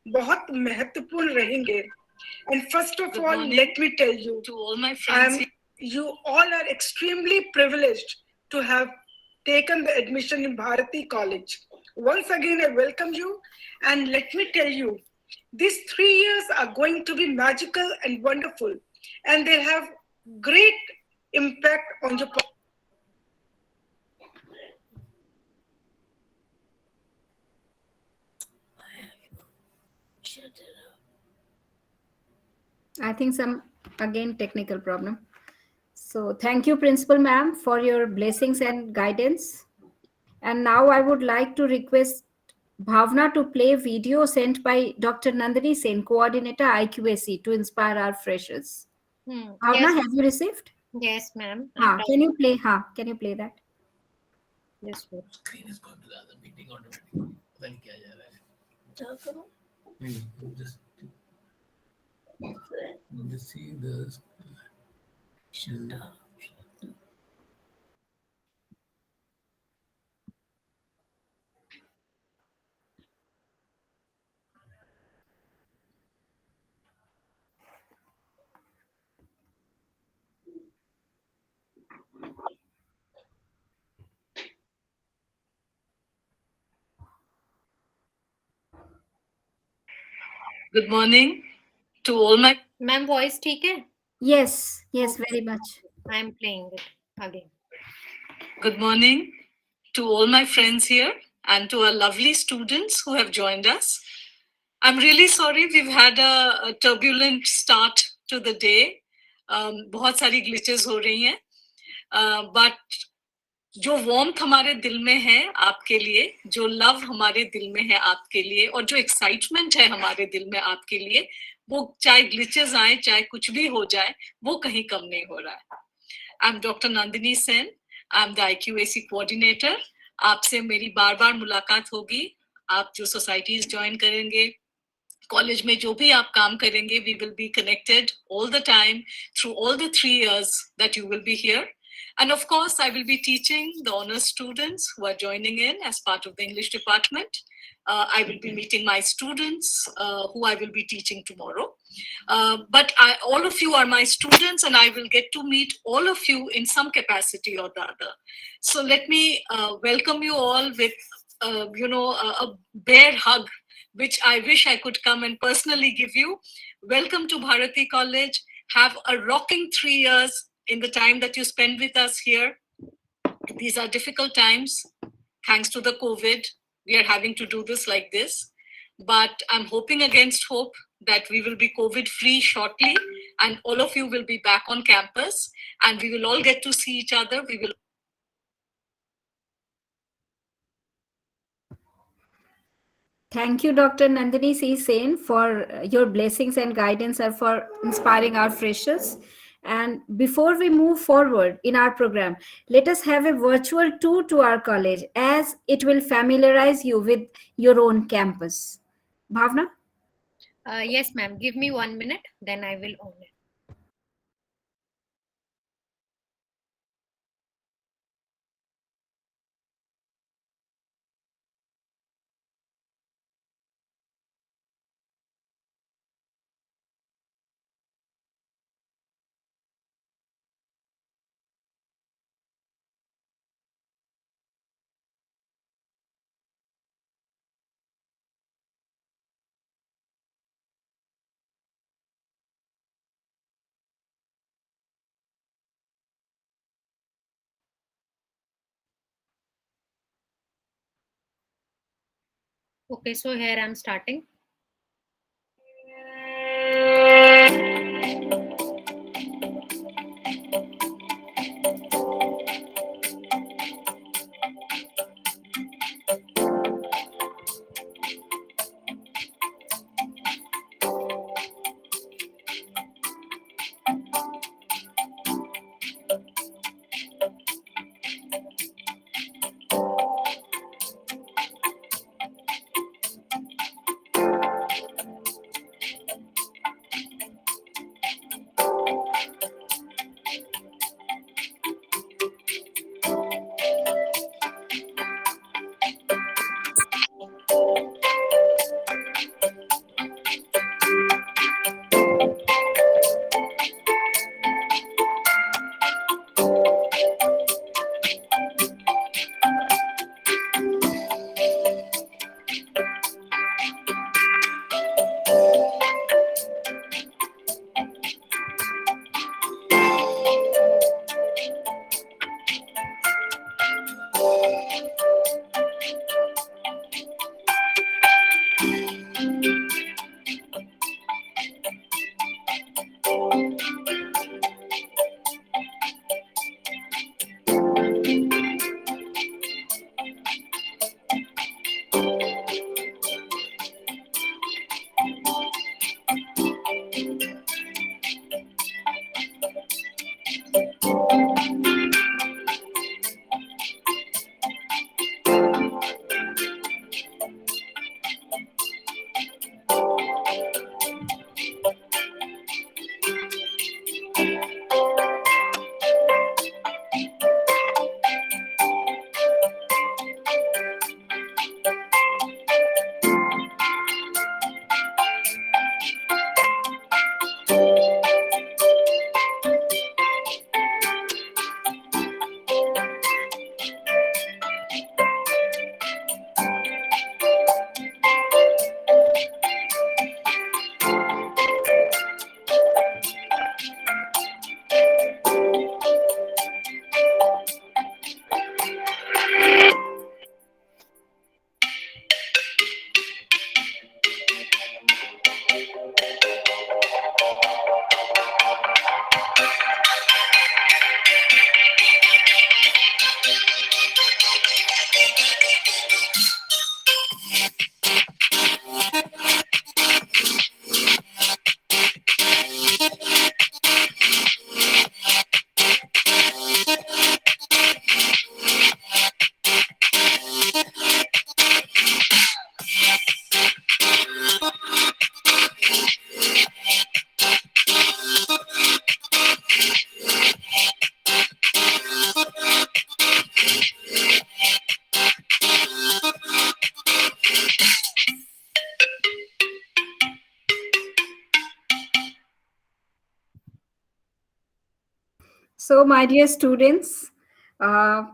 बहुत महत्वपूर्ण रहेंगे. And first of all, let me tell you, to all my friends, you all are extremely privileged to have taken the admission in Bharati College. Once again, I welcome you, and let me tell you, these 3 years are going to be magical and wonderful, and they have great impact on your. I think some again technical problem. So thank you, Principal Ma'am, for your blessings and guidance. And now I would like to request Bhavna to play video sent by Dr. Nandini Sen, Coordinator IQAC, to inspire our freshers. Bhavna, Yes, have you received? yes, ma'am. Can you play? Can you play that? Yes, ma'am. Screen is going to the other meeting automatically. पता नहीं क्या जा रहा है. क्या करो? नहीं, just see the. Shut up. Good morning to all my. Ma'am, voice ठीक है? Yes, very much. I am playing it again. Good morning to all my friends here and to our lovely students who have joined us. I'm really sorry we've had a turbulent start to the day. बहुत सारी glitches हो रही हैं. But जो warmth हमारे दिल में है आपके लिए, जो love हमारे दिल में है आपके लिए और जो excitement है हमारे दिल में आपके लिए, वो चाहे glitches आए, चाहे कुछ भी हो जाए, वो कहीं कम नहीं हो रहा है. I'm Dr. Nandini Sen. I'm the IQAC coordinator. आपसे मेरी बार-बार मुलाकात होगी. आप जो societies join करेंगे, कॉलेज में जो भी आप काम करेंगे, we will be connected all the time through all the 3 years that you will be here. And of course, I will be teaching the honors students who are joining in as part of the English department. I will be meeting my students who I will be teaching tomorrow. But all of you are my students and I will get to meet all of you in some capacity or the other. So let me welcome you all with, a bare hug, which I wish I could come and personally give you. Welcome to Bharati College. Have a rocking 3 years in the time that you spend with us here. These are difficult times. Thanks to the COVID, we are having to do this like this. But I'm hoping against hope that we will be COVID-free shortly and all of you will be back on campus and we will all get to see each other. We will. Thank you, Dr. Nandini C. Sen, for your blessings and guidance and for inspiring our freshers. And before we move forward in our program, let us have a virtual tour to our college as it will familiarize you with your own campus. Bhavna? Yes, ma'am. Give me 1 minute, then I will own it. Okay, so here I'm starting. So, my dear students, uh,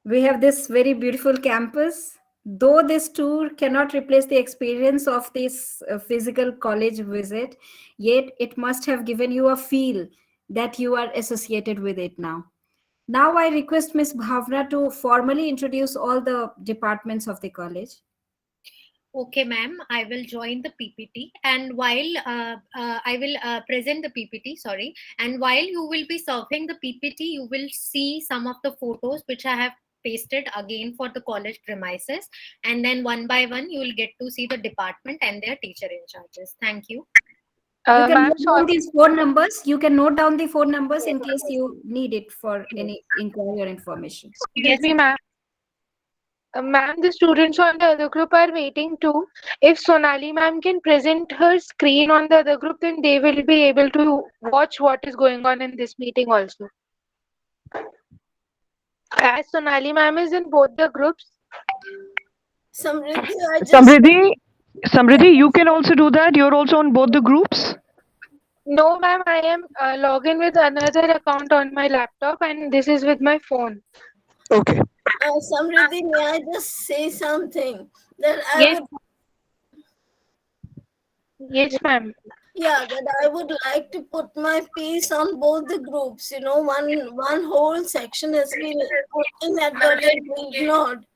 we have this very beautiful campus. Though this tour cannot replace the experience of this physical college visit, yet it must have given you a feel that you are associated with it now. Now, I request Ms. Bhavna to formally introduce all the departments of the college. Okay, ma'am, I will join the PPT, and while I will present the PPT, sorry, and while you will be surfing the PPT, you will see some of the photos which I have pasted again for the college premises, and then one by one you will get to see the department and their teacher in charges. Thank you. You can Ma'am, note down these phone numbers. You can note down the phone numbers in case you need it for any inquiry or information. excuse me, ma'am. Ma'am, the students on the other group are waiting too. If Sonali ma'am can present her screen on the other group, then they will be able to watch what is going on in this meeting also. As Sonali ma'am is in both the groups. Samriddhi, I just Samriddhi, you can also do that. You're also on both the groups. No, ma'am, I am logged in with another account on my laptop, and this is with my phone. Okay. Samriddhi, may I just say something that Yes, yes, ma'am. that I would like to put my piece on both the groups. You know, one whole section has been inadvertently ignored.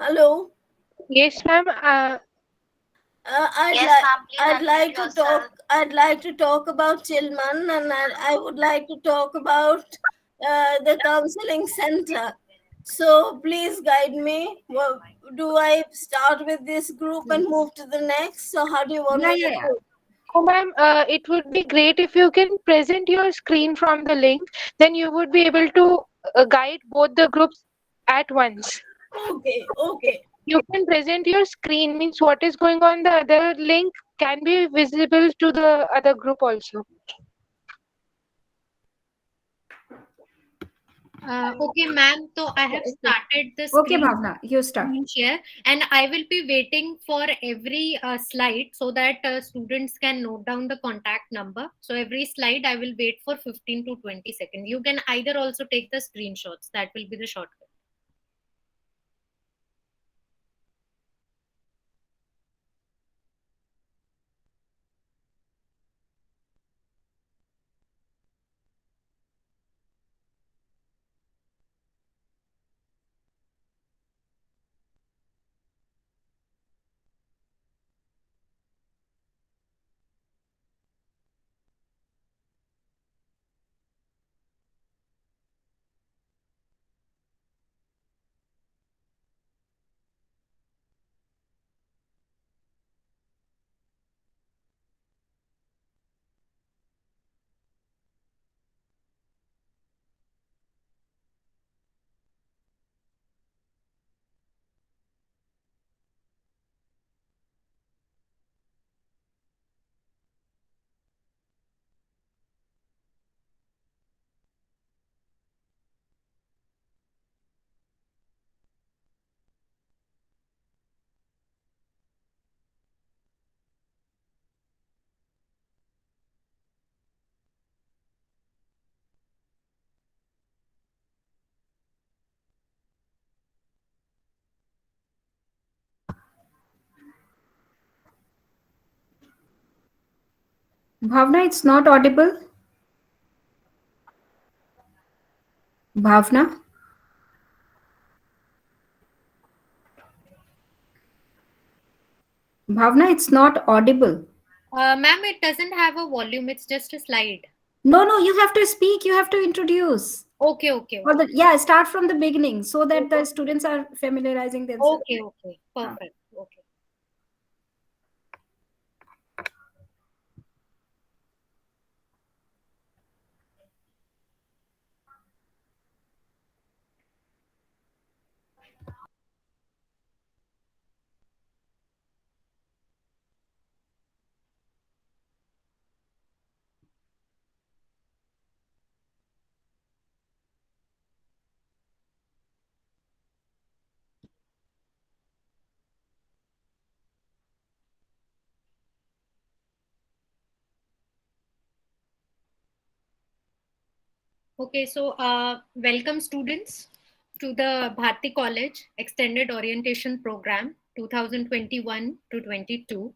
Hello. Yes, ma'am. I'd like to talk about Chilman, and I would like to talk about the counseling center. So please guide me. Well, do I start with this group and move to the next? So how do you want me to Yeah. do? Oh, ma'am, it would be great if you can present your screen from the link. Then you would be able to guide both the groups at once. Okay. You can present your screen, means what is going on the other link can be visible to the other group also. Okay, ma'am. So I have started the Okay, screen Bhavna, you start. share, and I will be waiting for every slide so that students can note down the contact number. So every slide I will wait for 15 to 20 seconds. You can either also take the screenshots. That will be the shortcut. Bhavna, it's not audible. Bhavna? Bhavna, it's not audible. Ma'am, it doesn't have a volume. It's just a slide. No, you have to speak. You have to introduce. Okay. Or start from the beginning so that the students are familiarizing themselves. Okay. Perfect. Okay. Okay, so welcome students to the Bharti College Extended Orientation Program 2021 to 22.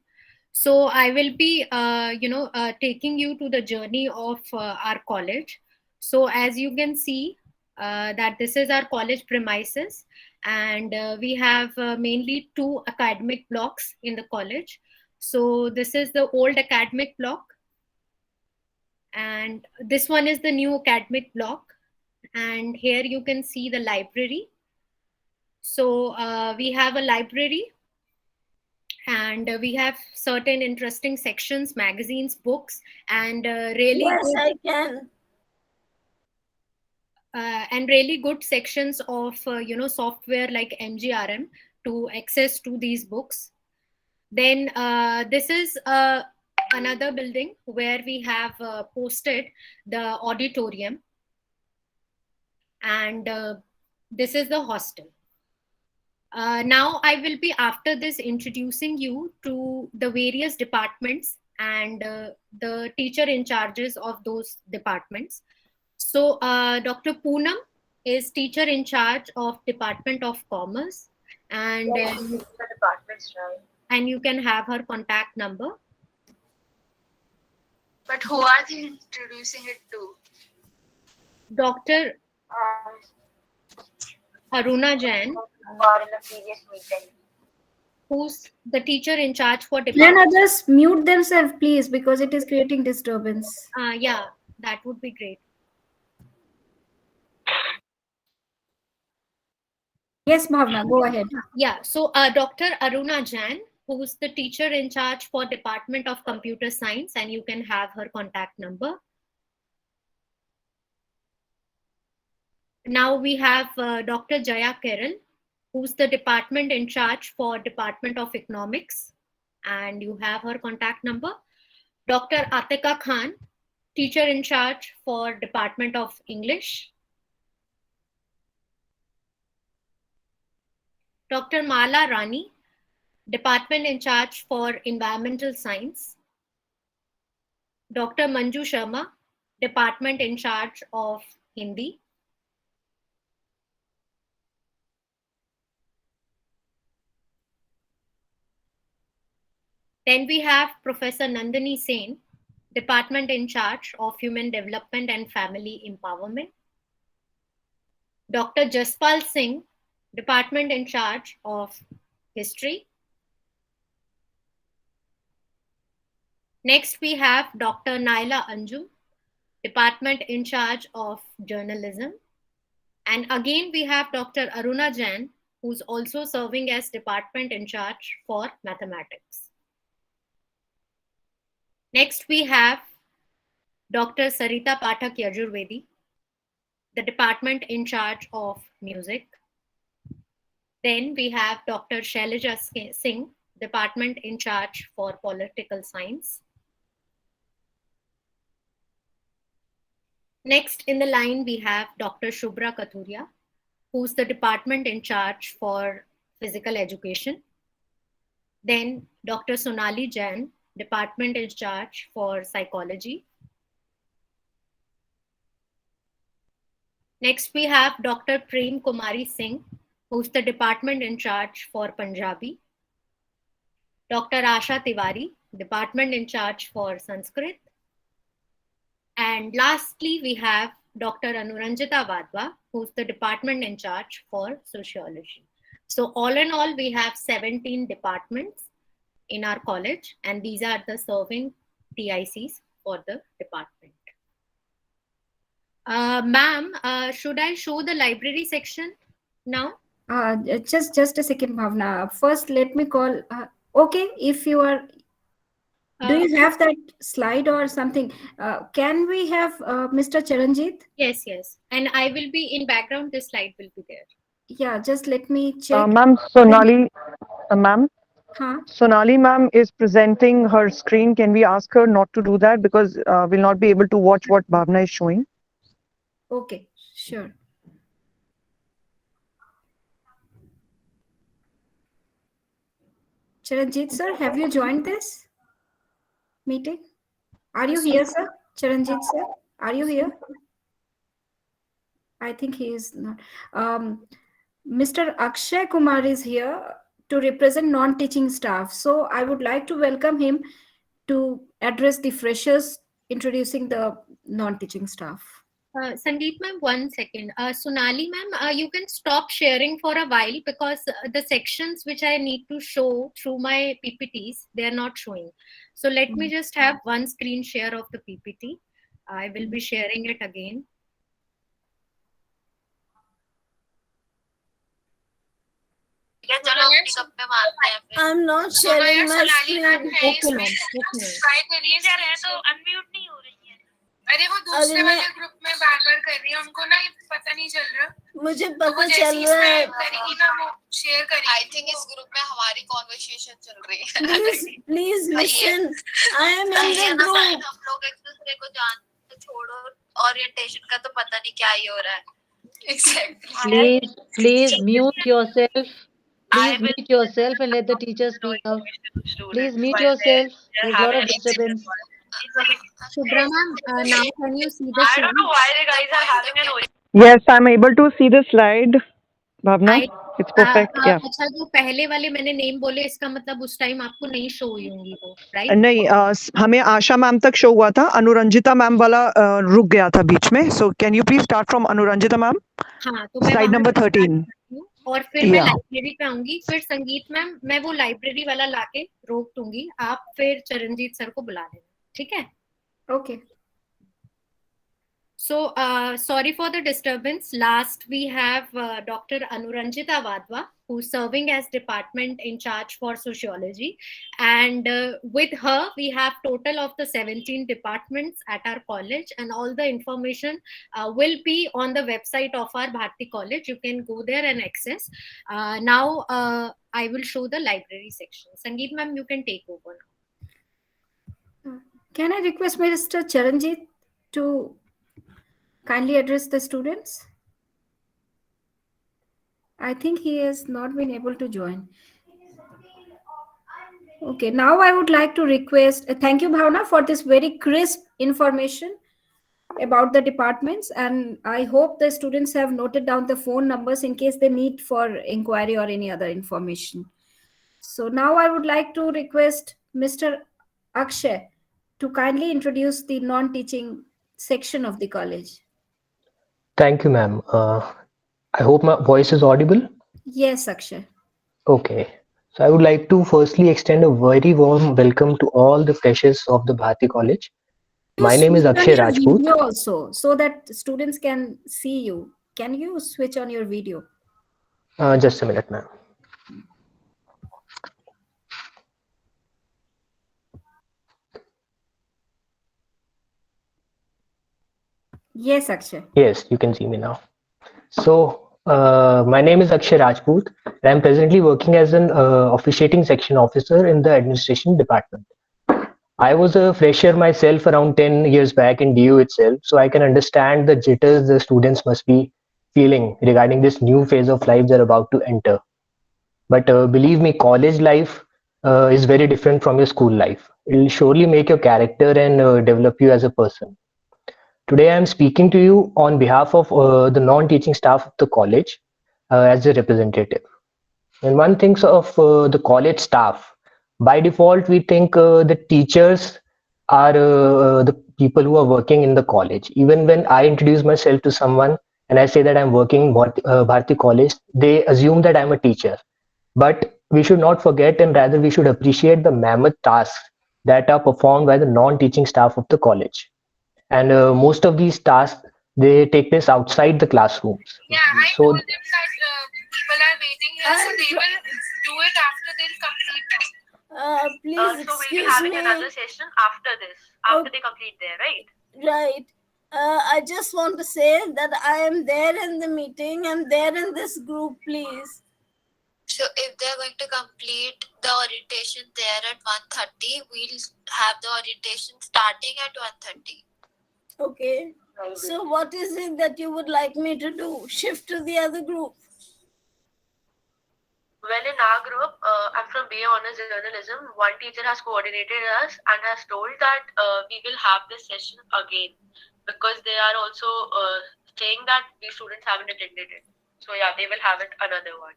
So I will be, taking you to the journey of our college. So as you can see, that this is our college premises, and we have mainly two academic blocks in the college. So this is the old academic block, and this one is the new academic block. And here you can see the library. So we have a library, and we have certain interesting sections, magazines, books, and really Yes, good, I can. and really good sections of software like MGRM to access to these books. Then this is another building where we have posted the auditorium, and this is the hostel. Now I will be, after this, introducing you to the various departments and the teacher in charges of those departments. So Dr. Poonam is teacher in charge of Department of Commerce, and and you can have her contact number. But who are they introducing it to? Dr. Aruna Jain, Or in the previous meeting. who's the teacher in charge for Can department. others mute themselves, please, because it is creating disturbance. Yeah, that would be great. Yes, Bhavna, go ahead. Yeah, so Dr. Aruna Jain, who's the teacher in charge for Department of Computer Science, and you can have her contact number. Now we have Dr. Jaya Kerala, who's the department in charge for Department of Economics, and you have her contact number. Dr. Atika Khan, teacher in charge for Department of English. Dr. Mala Rani, department in charge for Environmental Science. Dr. Manju Sharma, department in charge of Hindi. Then we have Professor Nandini Sen, department in charge of Human Development and Family Empowerment. Dr. Jaspal Singh, department in charge of History. Next, we have Dr. Naila Anjum, department in charge of Journalism. And again, we have Dr. Aruna Jain, who's also serving as department in charge for Mathematics. Next, we have Dr. Sarita Pathak Yajurvedi, the department in charge of Music. Then we have Dr. Shailaja Singh, department in charge for Political Science. Next in the line, we have Dr. Shubhra Kathuria, who's the department in charge for Physical Education. Then Dr. Sonali Jain, department in charge for Psychology. Next, we have Dr. Prem Kumari Singh, who's the department in charge for Punjabi. Dr. Asha Tiwari, department in charge for Sanskrit. And lastly, we have Dr. Anuranjita Vadva, who's the department in charge for Sociology. So all in all, we have 17 departments in our college, and these are the serving TICs for the department. Ma'am, should I show the library section now? Just a second, Bhavna. First, let me call. Okay, if you are. Do you have that slide or something? Can we have Mr. Charanjit? Yes, yes. And I will be in background. This slide will be there. Yeah, just let me check. Ma'am, Sonali, ma'am. Huh? Sonali ma'am is presenting her screen. Can we ask her not to do that because we'll not be able to watch what Bhavna is showing? Okay, sure. Charanjit sir, have you joined this meeting? Are you here, sir? Charanjit sir, are you here? I think he is not. Mr. Akshay Kumar is here to represent non-teaching staff. So I would like to welcome him to address the freshers, introducing the non-teaching staff. Sangeet ma'am, 1 second. Sonali ma'am, you can stop sharing for a while because the sections which I need to show through my PPTs, they are not showing. So let me just have one screen share of the PPT. I will be sharing it again. क्या चलो अपनी cup में मारते हैं फिर I'm not sharing my screen. Okay ma'am. Okay ma'am. Try करिए जा रहे हैं तो अनम्यूट नहीं हो रही है अरे वो दूसरे वाले ग्रुप में बार-बार कर रही है उनको ना पता नहीं चल रहा मुझे पता चल रहा है करेगी ना वो शेयर करेगी आई थिंक इस ग्रुप में हमारी कन्वर्सेशन चल रही है please listen. I am in the group. हम लोग एक दूसरे को जानते छोड़ो ओरिएंटेशन का तो पता नहीं क्या ही हो रहा है exactly Please mute yourself. Please mute yourself and let the teacher speak out. Please mute yourself. There's a lot of disturbance. Shubhra ma'am, now can you see the I screen? don't know why the guys are having an Yes, I'm able to see the slide. Bhavna, it's perfect. Yeah. अच्छा जो पहले वाले मैंने name बोले इसका मतलब उस time आपको नहीं शो हुई होंगी वो, राइट? नहीं हमें आशा मैम तक शो हुआ था, अनुरंजिता मैम वाला रुक गया था बीच में. So can you please start from Anuranjita ma'am? हाँ, तो मैं Slide वहाँ number से start 13. करती हूँ और फिर मैं Yeah. लाइब्रेरी पे आऊंगी. फिर संगीत मैम मैं वो लाइब्रेरी वाला लाके रोक दूंगी. आप फिर चरणजीत सर को बुला लेना, ठीक है? Okay. So sorry for the disturbance. Last we have Dr. Anuranjita Vadva, who's serving as department in charge for sociology, and with her we have total of the 17 departments at our college, and all the information will be on the website of our Bharati College. You can go there and access. Now I will show the library section. Sangeet ma'am, you can take over now. Can I request Mr. Charanjit to kindly address the students? I think he has not been able to join. Okay, now I would like to request, thank you Bhavna for this very crisp information about the departments, and I hope the students have noted down the phone numbers in case they need for inquiry or any other information. So now I would like to request Mr. Akshay to kindly introduce the non-teaching section of the college. Thank you, ma'am. I hope my voice is audible. Yes, Akshay. Okay. So I would like to firstly extend a very warm welcome to all the freshers of the Bharati College. My name is Switch on Akshay your Rajput. video also, so that students can see you. Can you switch on your video? Just a minute, ma'am. Yes, Akshay. Yes, you can see me now. So my name is Akshay Rajput, and I'm presently working as an officiating section officer in the administration department. I was a fresher myself around 10 years back in DU itself, so I can understand the jitters the students must be feeling regarding this new phase of life they're about to enter. But believe me, college life is very different from your school life. It will surely make your character and develop you as a person. Today, I am speaking to you on behalf of the non-teaching staff of the college as a representative. When one thinks of the college staff, by default, we think the teachers are the people who are working in the college. Even when I introduce myself to someone and I say that I'm working in Bharati College, they assume that I'm a teacher. But we should not forget, and rather we should appreciate the mammoth tasks that are performed by the non-teaching staff of the college. And most of these tasks, they take place outside the classrooms. Yeah, I So told them that people are waiting here, so they will do it after they'll complete that. Please So we'll be excuse having me. another session after this, after they complete there, right? Right. I just want to say that I am there in the meeting. I'm there in this group, please. So if they're going to complete the orientation there at 1:30, we'll have the orientation starting at 1:30. Okay. So what is it that you would like me to do? Shift to the other group? Well, in our group, I'm from BA Honors Journalism. One teacher has coordinated us and has told that we will have this session again because they are also saying that these students haven't attended it. So yeah, they will have it another one.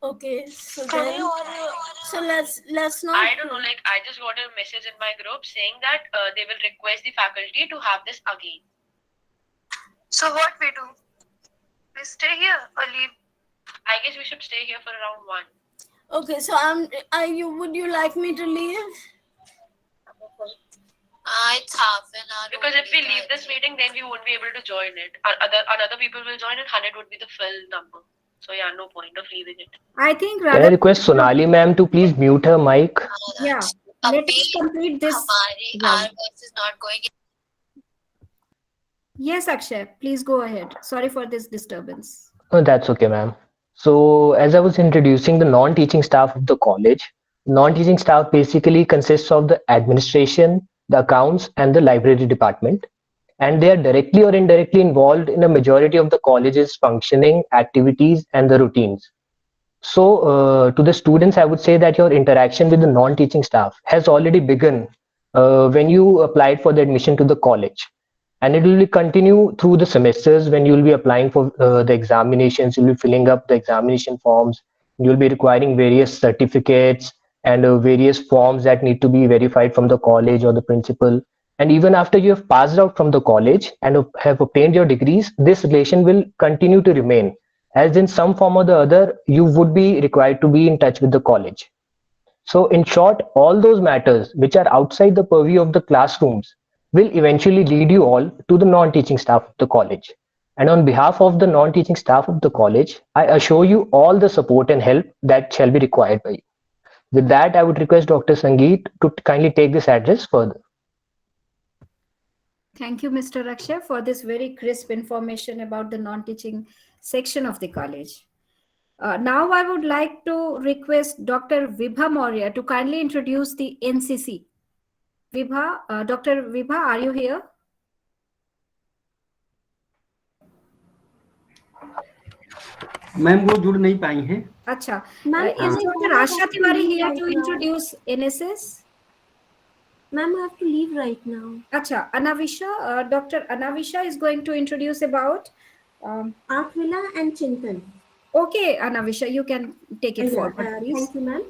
Okay, so then, so let's not. I don't know, like I just got a message in my group saying that they will request the faculty to have this again. So what we do? We stay here or leave? I guess we should stay here for around 1. Okay, so would you like me to leave? It's half an hour. Because if we leave this meeting, then we won't be able to join it. Another people will join it. 100 would be the full number. So yeah, no point of leaving it. I think Can I rather, request Sonali ma'am to please mute her mic? yeah, let us complete this. Our voice is not going. Yes, Akshay, please go ahead. Sorry for this disturbance. Oh, that's okay, ma'am. So, as I was introducing the non-teaching staff of the college, non-teaching staff basically consists of the administration, the accounts, and the library department. And they are directly or indirectly involved in a majority of the college's functioning, activities, and the routines. So, to the students, I would say that your interaction with the non-teaching staff has already begun when you applied for the admission to the college. And it will continue through the semesters when you will be applying for the examinations, you'll be filling up the examination forms, you'll be requiring various certificates and various forms that need to be verified from the college or the principal. And even after you have passed out from the college and have obtained your degrees, this relation will continue to remain, as in some form or the other, you would be required to be in touch with the college. So in short, all those matters which are outside the purview of the classrooms will eventually lead you all to the non-teaching staff of the college. And on behalf of the non-teaching staff of the college, I assure you all the support and help that shall be required by you. With that, I would request Dr. Sangeet to kindly take this address further. Thank you, Mr. Akshay, for this very crisp information about the non-teaching section of the college. Now I would like to request Dr. Vibha Maurya to kindly introduce the NCC. Vibha, Dr. Vibha, are you here? Ma'am वो जुड़ नहीं पाई हैं. अच्छा, is Dr. Asha Tiwari here to introduce NSS? Ma'am, I have to leave right now. Acha, Anavisha, Dr. Anavisha is going to introduce about Art Villa and Chintan. Okay, Anavisha, you can take it forward, please. Thank you, ma'am.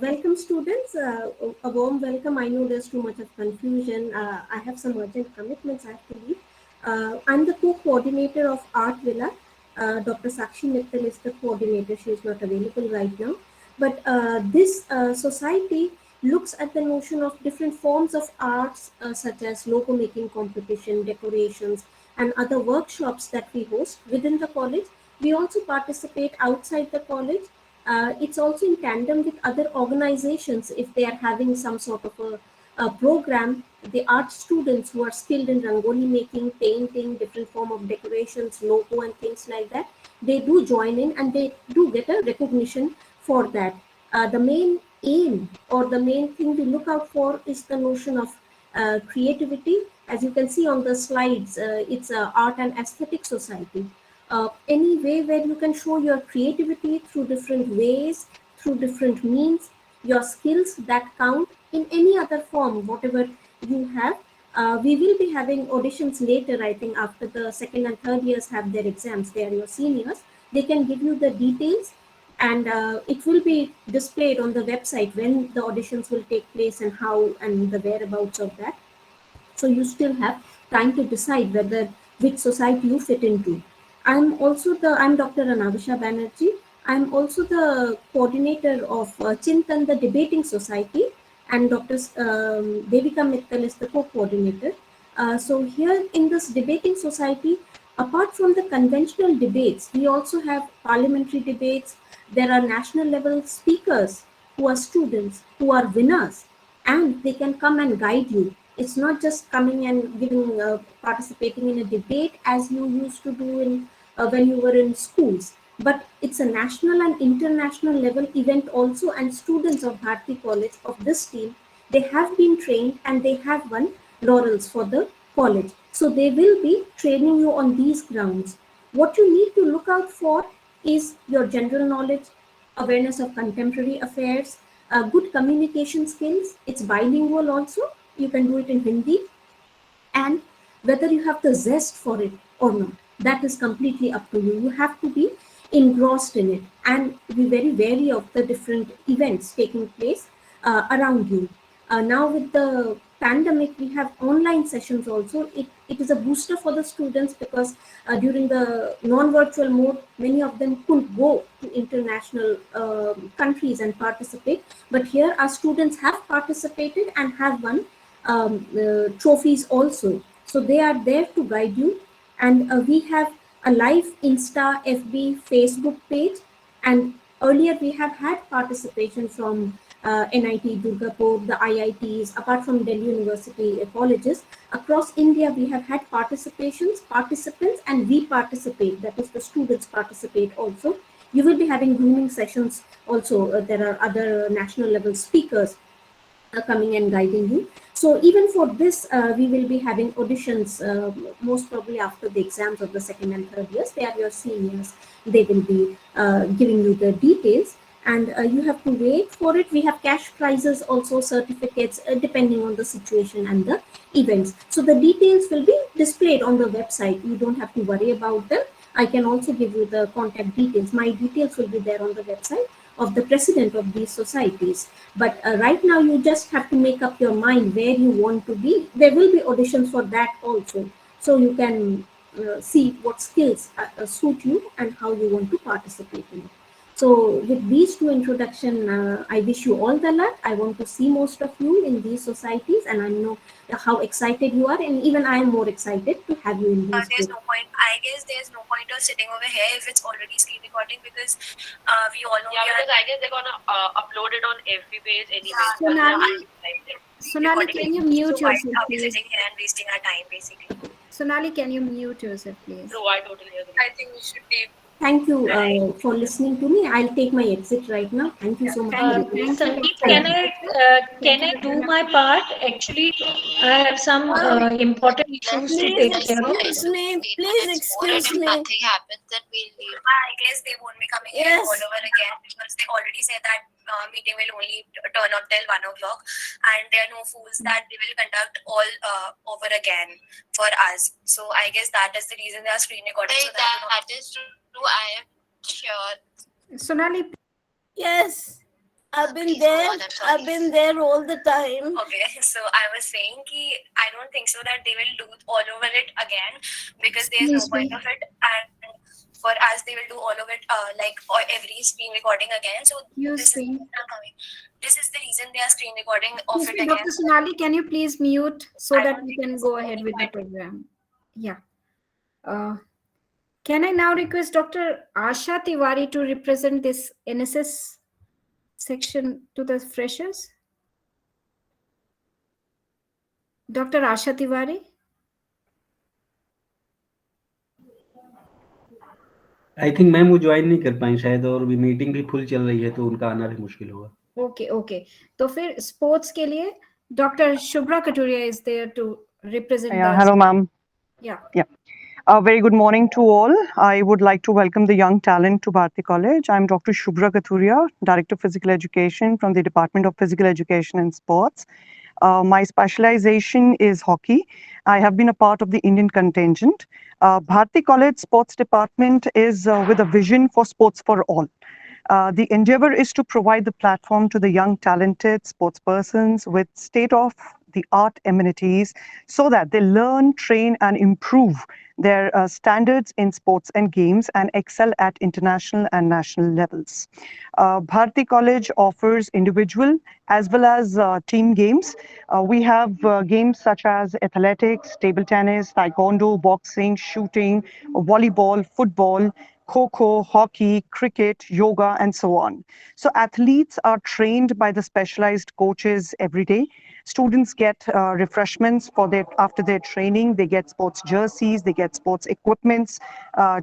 Welcome, students. A warm welcome. I know there's too much of confusion. I have some urgent commitments I have to leave. I'm the co-coordinator of Art Villa. Dr. Sakshi Mittal is the coordinator. She is not available right now. But this society looks at the notion of different forms of arts, such as logo making competition, decorations, and other workshops that we host within the college. We also participate outside the college. It's also in tandem with other organizations. If they are having some sort of a program, the art students who are skilled in rangoli making, painting, different form of decorations, logo and things like that, they do join in and they do get a recognition for that. The main aim or the main thing we look out for is the notion of creativity. As you can see on the slides, it's an art and aesthetic society. Any way where you can show your creativity through different ways, through different means, your skills that count in any other form, whatever you have. We will be having auditions later, I think, after the second and third years have their exams. They are your seniors. They can give you the details and it will be displayed on the website when the auditions will take place and how and the whereabouts of that. So you still have time to decide which society you fit into. I'm Dr. Anavisha Banerjee. I'm also the coordinator of Chintan, the debating society, and Dr. Devika Mittal is the co-coordinator. So here in this debating society, apart from the conventional debates, we also have parliamentary debates. There are national level speakers who are students, who are winners, and they can come and guide you. It's not just coming and giving, participating in a debate as you used to do in when you were in schools, but it's a national and international level event also, and students of Bharati College of this team, they have been trained and they have won laurels for the college. So they will be training you on these grounds. What you need to look out for is your general knowledge, awareness of contemporary affairs, good communication skills. It's bilingual also. You can do it in Hindi, and whether you have the zest for it. or not. That is completely up to you. You have to be engrossed in it and be very wary of the different events taking place around you. Now with the pandemic, we have online sessions also. It is a booster for the students because during the non-virtual mode, many of them couldn't go to international countries and participate. But here our students have participated and have won trophies also. So they are there to guide you. And we have a live Insta, FB, Facebook page. And earlier we have had participation from NIT Durgapur, the IITs, apart from Delhi University colleges. Across India, we have had participants, and we participate. That is, the students participate also. You will be having grooming sessions also. There are other national level speakers coming and guiding you. So even for this, we will be having auditions most probably after the exams of the second and third years. They are your seniors. They will be giving you the details. And you have to wait for it. We have cash prizes, also certificates, depending on the situation and the events. So the details will be displayed on the website. You don't have to worry about them. I can also give you the contact details. My details will be there on the website of the president of these societies. But right now, you just have to make up your mind where you want to be. There will be auditions for that also. So you can see what skills suit you and how you want to participate in it. So with these two introduction, I wish you all the luck. I want to see most of you in these societies, and I know how excited you are, and even I am more excited to have you in these There's groups. no point. I guess there's no point of sitting over here if it's already screen recording because we all know. Yeah, because I guess they're gonna upload it on every page anyway. Sonali, can you mute so why yourself, are we please? sitting here and wasting our time basically? Sonali, can you mute yourself, please? True, I totally agree. I think we should be. Thank you for listening to me. I'll take my exit right now. Thank you so much. Sandeep, can I do my part? Actually, I have some important issues to take care of. Excuse me, please excuse me. Nothing happens, then we'll leave. I guess they won't be coming here all over again because they already said that meeting will only turn up till 1 o'clock, and they are no fools that they will conduct all over again for us. So I guess that is the reason they are screen recording. So that is true. I am sure. Sonali, Yes, I've been there. I've been there all the time. Okay, so I was saying I don't think so that they will do all over it again because there's no point of it, and for us they will do all of it every screen recording again. So this is the reason they are screen recording of it again. Dr. Sonali, can you please mute so that we can go ahead with the program? Yeah. Can I now request Dr. Asha Tiwari to represent this NSS section to the freshers? Dr. Asha Tiwari? I think ma'am वो join नहीं कर पाई शायद, और भी meeting भी full चल रही है तो उनका आना भी मुश्किल होगा. Okay. तो फिर स्पोर्ट्स के लिए Dr. Shubhra Katuria is there to represent. Hello, ma'am. Yeah. A very good morning to all. I would like to welcome the young talent to Bharati College. I'm Dr. Shubhra Katuria, Director of Physical Education from the Department of Physical Education and Sports. My specialization is hockey. I have been a part of the Indian contingent. Bharati College Sports Department is with a vision for sports for all. The endeavor is to provide the platform to the young talented sports persons with state-of-the-art amenities so that they learn, train, and improve their standards in sports and games and excel at international and national levels. Bharati College offers individual as well as team games. We have games such as athletics, table tennis, taekwondo, boxing, shooting, volleyball, football, kho-kho, hockey, cricket, yoga, and so on. So athletes are trained by the specialized coaches every day. Students get refreshments after their training. They get sports jerseys, they get sports equipments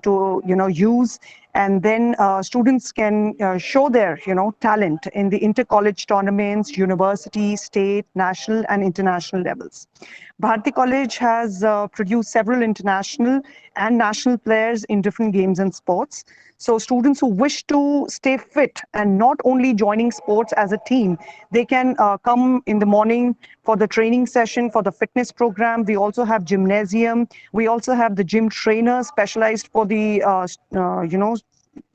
to use, and then students can show their talent in the inter-college tournaments, university, state, national, and international levels. Bharati College has produced several international and national players in different games and sports. So students who wish to stay fit and not only joining sports as a team, they can come in the morning for the training session, for the fitness program. We also have gymnasium. We also have the gym trainer specialized for the,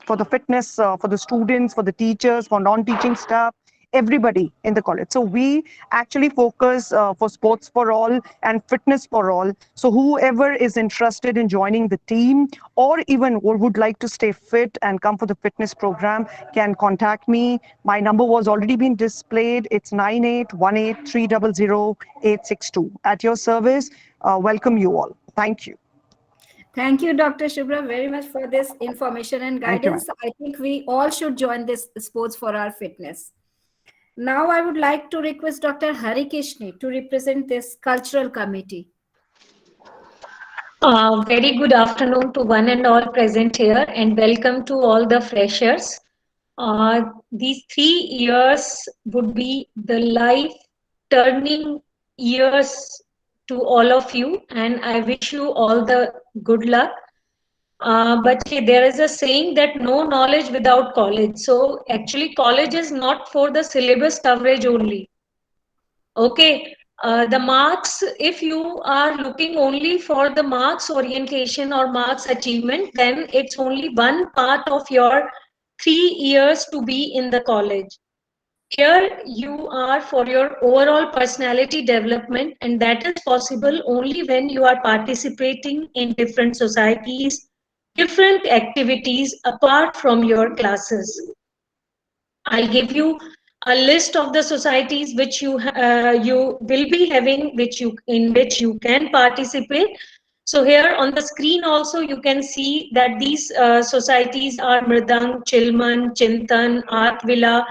for the fitness, for the students, for the teachers, for non-teaching staff, everybody in the college. So we actually focus for sports for all and fitness for all. So whoever is interested in joining the team or even would like to stay fit and come for the fitness program can contact me. My number was already been displayed. It's 9818300862. At your service. Welcome you all. Thank you. Thank you, Dr. Shubhra, very much for this information and guidance. I think we all should join this sports for our fitness. Now I would like to request Dr. Harikishni to represent this cultural committee. Very good afternoon to one and all present here, and welcome to all the freshers. These 3 years would be the life-turning years to all of you, and I wish you all the good luck. But there is a saying that no knowledge without college. So actually college is not for the syllabus coverage only. Okay, the marks, if you are looking only for the marks orientation or marks achievement, then it's only one part of your 3 years to be in the college. Here you are for your overall personality development, and that is possible only when you are participating in different societies, different activities apart from your classes. I'll give you a list of the societies which you will be having, in which you can participate. So here on the screen also you can see that these societies are Mridang, Chilman, Chintan, Artvila,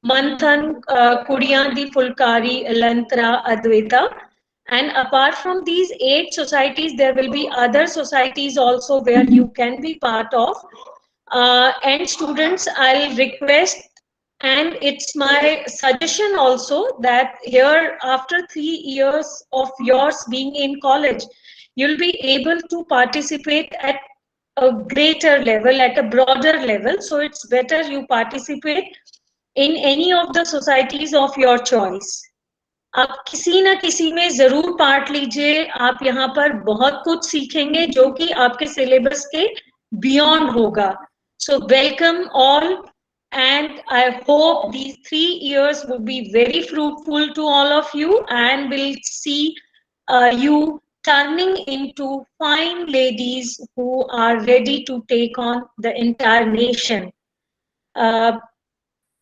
Manthan, Kudiyan, Fulkari, Elantra, Advaita. And apart from these 8 societies, there will be other societies also where you can be part of. And students, I'll request, and it's my suggestion also, that here after 3 years of yours being in college, you'll be able to participate at a greater level, at a broader level. So it's better you participate in any of the societies of your choice. आप किसी ना किसी में जरूर part लीजिए, आप यहाँ पर बहुत कुछ सीखेंगे जो कि आपके सिलेबस के बियॉन्ड होगा. So welcome all, and I hope these 3 years will be very fruitful to all of you, and we'll see you turning into fine ladies who are ready to take on the entire nation.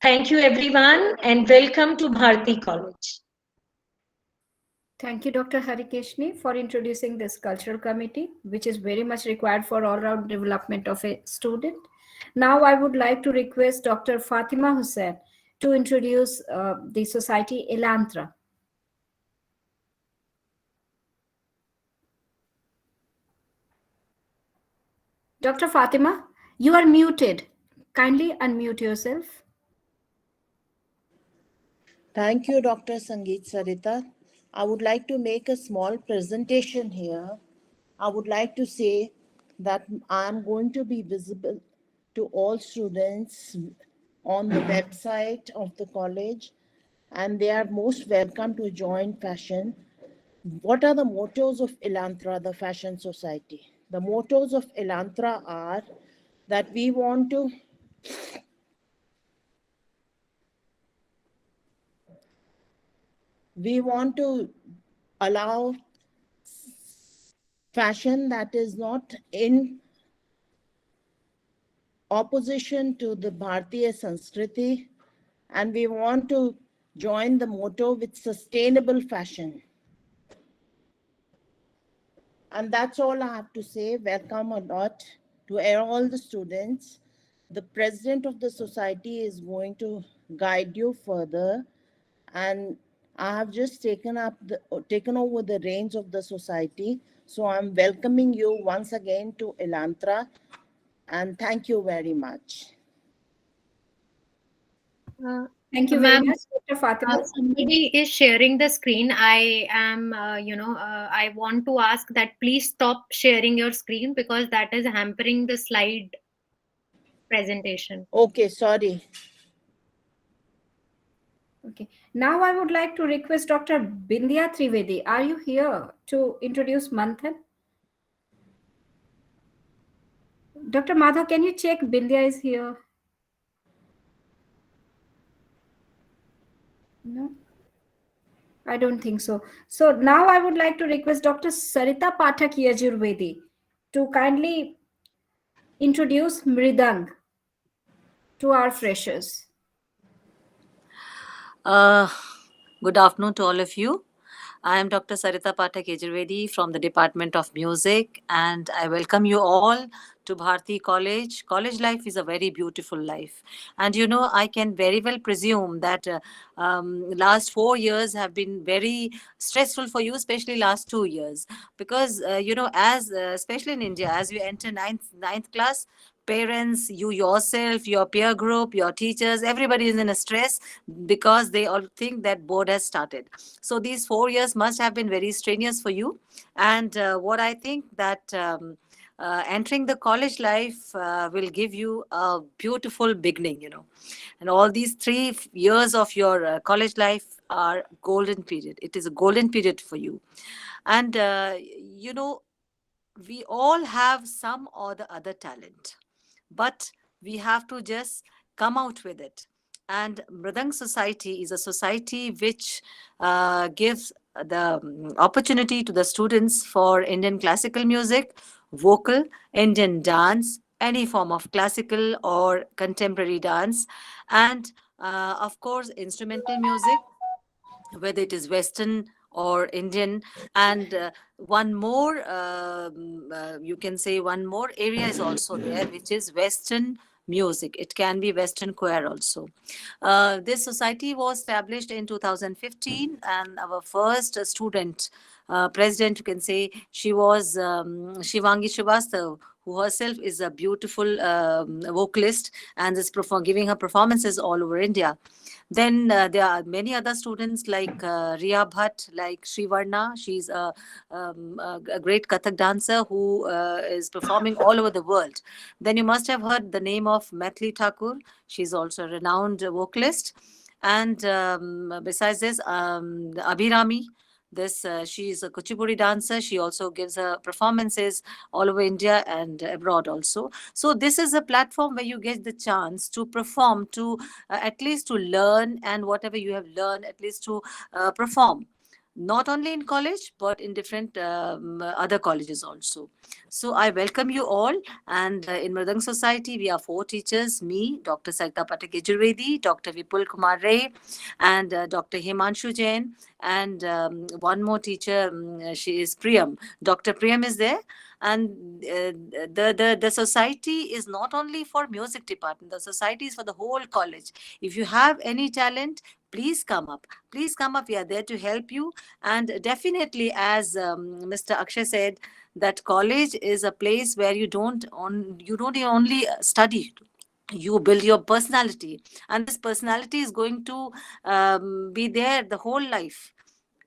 Thank you everyone, and welcome to Bharati College. Thank you, Dr. Harikishni, for introducing this cultural committee, which is very much required for all-round development of a student. Now I would like to request Dr. Fatima Hussain to introduce the society Elantra. Dr. Fatima, you are muted. Kindly unmute yourself. Thank you, Dr. Sangeet Sarita. I would like to make a small presentation here. I would like to say that I am going to be visible to all students on the website of the college, and they are most welcome to join fashion. What are the mottos of Elantra, the Fashion Society? The mottos of Elantra are that we want to allow fashion that is not in opposition to the Bharatiya Sanskriti, and we want to join the motto with sustainable fashion. And that's all I have to say. Welcome a lot to all the students. The president of the society is going to guide you further, and I have just taken over the reins of the society. So I'm welcoming you once again to Elantra, and thank you very much. Thank you very much, Dr. Fatima. Somebody is sharing the screen. I am, I want to ask that please stop sharing your screen, because that is hampering the slide presentation. Okay, sorry. Okay. Now I would like to request Dr. Bindya Trivedi. Are you here to introduce Manthan? Dr. Madhav, can you check Bindya is here? No, I don't think so. So now I would like to request Dr. Sarita Pathak Yajurvedi to kindly introduce Mridang to our freshers. Good afternoon to all of you. I am Dr. Sarita Pathak Yajurvedi from the Department of Music, and I welcome you all to Bharati College. College life is a very beautiful life. And you know, I can very well presume that last 4 years have been very stressful for you, especially last 2 years. Because, you know, as especially in India, as you enter ninth class, parents, you yourself, your peer group, your teachers, everybody is in a stress because they all think that board has started. So these 4 years must have been very strenuous for you. And what I think that entering the college life will give you a beautiful beginning, you know. And all these 3 years of your college life are golden period. It is a golden period for you. And, you know, we all have some or the other talent, but we have to just come out with it. And Mridang Society is a society which gives the opportunity to the students for Indian classical music, vocal, Indian dance, any form of classical or contemporary dance, and of course, instrumental music, whether it is Western or Indian. And one more, you can say one more area is also there, which is Western music. It can be Western choir also. This society was established in 2015, and our first student president, you can say, she was Shivangi Srivastav, who herself is a beautiful vocalist and is giving her performances all over India. Then there are many other students like Riya Bhatt, like Srivarna. She's a great Kathak dancer who is performing all over the world. Then you must have heard the name of Maithili Thakur. She's also a renowned vocalist. And besides this, Abhirami. She is a Kuchipudi dancer. She also gives her performances all over India and abroad also. So this is a platform where you get the chance to perform, to at least to learn, and whatever you have learned, at least to perform. Not only in college, but in different other colleges also. So I welcome you all. And in Mridang Society, we are 4 teachers, me, Dr. Sarita Pathak Yajurvedi, Dr. Vipul Kumar Ray, and Dr. Himanshu Jain, and one more teacher, she is Priyam. Dr. Priyam is there. And the society is not only for music department, the society is for the whole college. If you have any talent, please come up. Please come up. We are there to help you. And definitely, as Mr. Akshay said, that college is a place where you don't only study. You build your personality. And this personality is going to be there the whole life.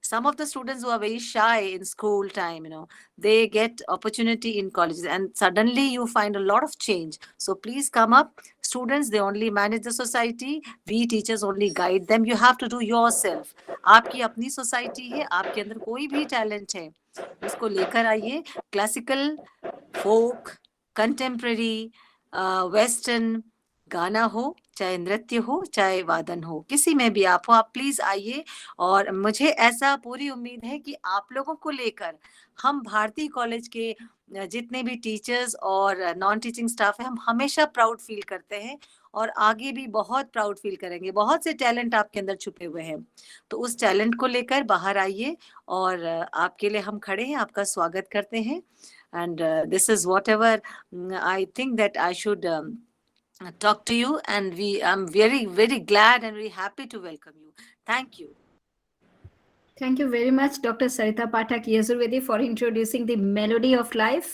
Some of the students who are very shy in school time, you know, they get opportunity in colleges, and suddenly you find a lot of change. So please come up. Students, they only manage the society. We teachers only guide them. You have to do yourself. आपकी अपनी society है, आपके अंदर कोई भी talent है, उसको लेकर आइए. Classical, folk, contemporary, Western, गाना हो, चाहे नृत्य हो, चाहे वादन हो, किसी में भी आप हो, आप प्लीज आइए. और मुझे ऐसा पूरी उम्मीद है कि आप लोगों को लेकर हम भारती कॉलेज के जितने भी टीचर्स और नॉन टीचिंग स्टाफ है, हम हमेशा प्राउड फील करते हैं और आगे भी बहुत प्राउड फील करेंगे. बहुत से टैलेंट आपके अंदर छुपे हुए हैं, तो उस टैलेंट को लेकर बाहर आइए और आपके लिए हम खड़े हैं, आपका स्वागत करते हैं. And this is what ever I think that I should talk to you, and I'm very glad and very happy to welcome you. Thank you. Thank you very much, Dr. Sarita Pathak Yajurvedi, for introducing the melody of life.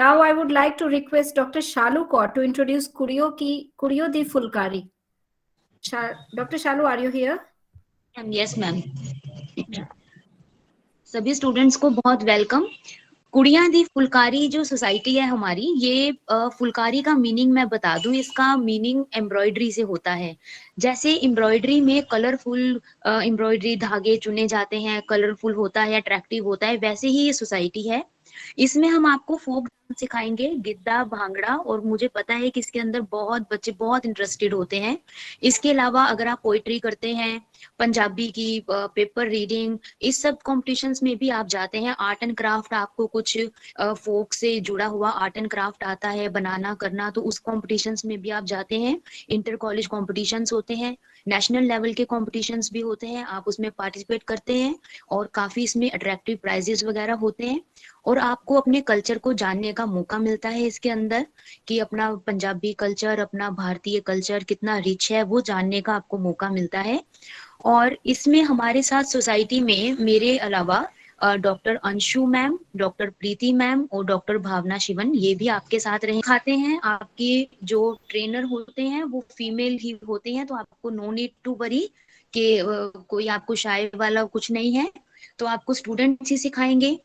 Now I would like to request Dr. Shalu Kaur to introduce Kuriyo di Fulkari. Dr. Shalu, are you here? Yes, ma'am. सभी students को बहुत welcome. कुड़ियां दी फुलकारी जो society है हमारी, ये फुलकारी का meaning मैं बता दूं, इसका मीनिंग एम्ब्रॉयडरी से होता है। जैसे एम्ब्रॉयडरी में कलरफुल एम्ब्रॉयडरी धागे चुने जाते हैं, कलरफुल होता है, अट्रैक्टिव होता है, वैसे ही ये सोसाइटी है। इसमें हम आपको फोक डांस सिखाएंगे, गिद्दा, भांगड़ा, और मुझे पता है कि इसके अंदर बहुत बच्चे बहुत इंटरेस्टेड होते हैं। इसके अलावा अगर आप पोइट्री करते हैं, पंजाबी की पेपर रीडिंग, इस सब कॉम्पिटिशन्स में भी आप जाते हैं। आर्ट एंड क्राफ्ट, आपको कुछ फोक से जुड़ा हुआ आर्ट एंड क्राफ्ट आता है बनाना करना, तो उस कॉम्पिटिशन्स में भी आप जाते हैं। इंटर कॉलेज कॉम्पिटिशन्स होते हैं, नेशनल लेवल के कॉम्पिटिशन्स भी होते हैं, आप उसमें पार्टिसिपेट करते हैं और काफी इसमें अट्रैक्टिव प्राइजेस वगैरह होते हैं। और आपको अपने कल्चर को जानने का मौका मिलता है इसके अंदर, कि अपना पंजाबी कल्चर, अपना भारतीय कल्चर कितना रिच है, वो जानने का आपको मौका मिलता है। और इसमें हमारे साथ सोसाइटी में मेरे अलावा डॉक्टर अंशु मैम, डॉक्टर प्रीति मैम और डॉक्टर भावना शिवन, ये भी आपके साथ रहे खाते हैं। आपके जो ट्रेनर होते हैं वो फीमेल ही होते हैं, तो आपको नो नीड टू वरी कि कोई आपको शाय वाला कुछ नहीं है। तो आपको स्टूडेंट्स ही सिखाएंगे,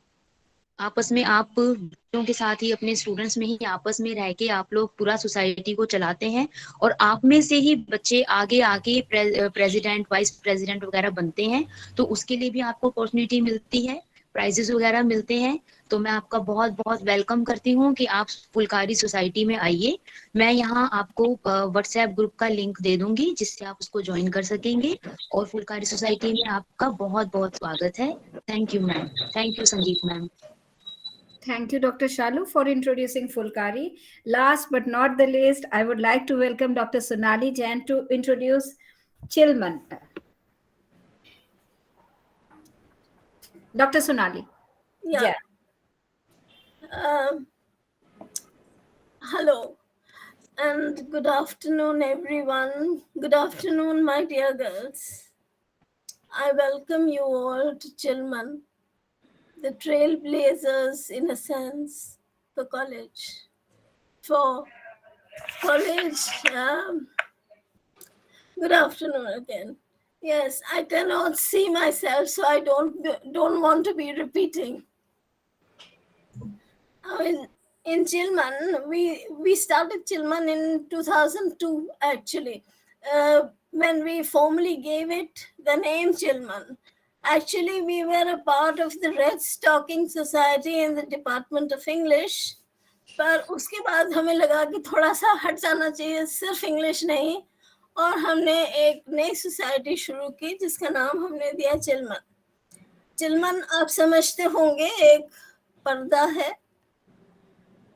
आपस में आप बच्चों के साथ ही, अपने स्टूडेंट्स में ही आपस में रह के आप लोग पूरा सोसाइटी को चलाते हैं। और आप में से ही बच्चे आगे आके प्रेसिडेंट, वाइस प्रेसिडेंट वगैरह बनते हैं, तो उसके लिए भी आपको अपॉर्चुनिटी मिलती है, प्राइजेस वगैरह मिलते हैं। तो मैं आपका बहुत बहुत वेलकम करती हूँ कि आप फुलकारी सोसाइटी में आइए। मैं यहाँ आपको व्हाट्सएप ग्रुप का लिंक दे दूंगी, जिससे आप उसको ज्वाइन कर सकेंगे। और फुलकारी सोसाइटी में आपका बहुत बहुत स्वागत है। Thank you ma'am. Thank you संगीत ma'am. Thank you, Dr. Shalu, for introducing Fulkari. Last but not the least, I would like to welcome Dr. Sonali Jain to introduce Chilman. Dr. Sonali. Yeah. Hello and good afternoon, everyone. Good afternoon, my dear girls. I welcome you all to Chilman, the trailblazers in a sense for college. Good afternoon again. Yes, I cannot see myself, so I don't want to be repeating. In Chilman, we started Chilman in 2002 actually, when we formally gave it the name Chilman. Actually, we were a part of the Red Stocking Society in the Department of English. पर उसके बाद हमें लगा कि थोड़ा सा हट जाना चाहिए, सिर्फ इंग्लिश नहीं, और हमने एक नई सोसाइटी शुरू की जिसका नाम हमने दिया चिलमन। चिलमन आप समझते होंगे एक पर्दा है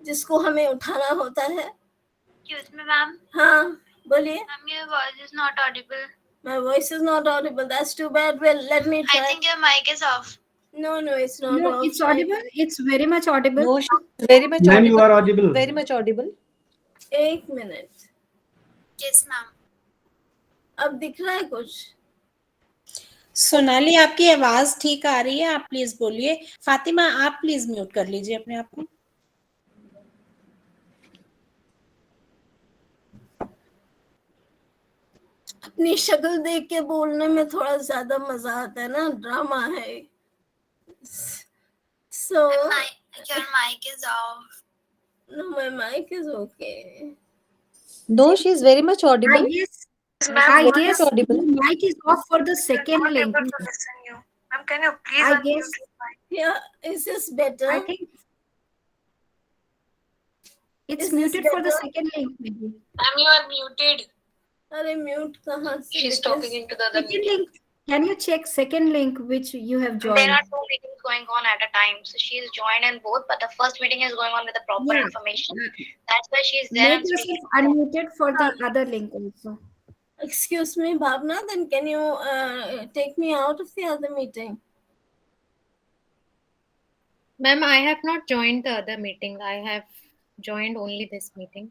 जिसको हमें उठाना होता है। Excuse me, ma'am. हाँ बोलिए। Ma'am, your voice is not audible. My voice is not audible. That's too bad. Well, let me try. I think your mic is off. No, it's not No, off. it's audible. It's very much audible. No, very much Ma'am, audible. you are audible. Very much audible. एक minute, Yes, ma'am. अब दिख रहा है कुछ? सोनाली, आपकी आवाज ठीक आ रही है, आप प्लीज बोलिए। फातिमा, आप प्लीज म्यूट कर लीजिए अपने आप को। अपनी शक्ल देख के बोलने में थोड़ा ज्यादा मजा आता है ना, ड्रामा है। So Your mic is off. no, my mic is okay. No, she is very much audible. I guess Very much audible. the mic is off for the second link. Ma'am, can you please I unmute guess, Yeah, is this better? I think it's Is this muted for the better? second link maybe. Ma'am, you are muted. अरे mute कहाँ से? She's talking into the other Second meeting. link. Can you check second link which you have joined? There are two meetings going on at a time, so she is joined in both. But the first meeting is going on with the proper Yeah. information. That's why she is there. Make and speaking. yourself unmuted for the other link also. Excuse me, Bhavna, then can you take me out of the other meeting? Ma'am, I have not joined the other meeting. I have joined only this meeting.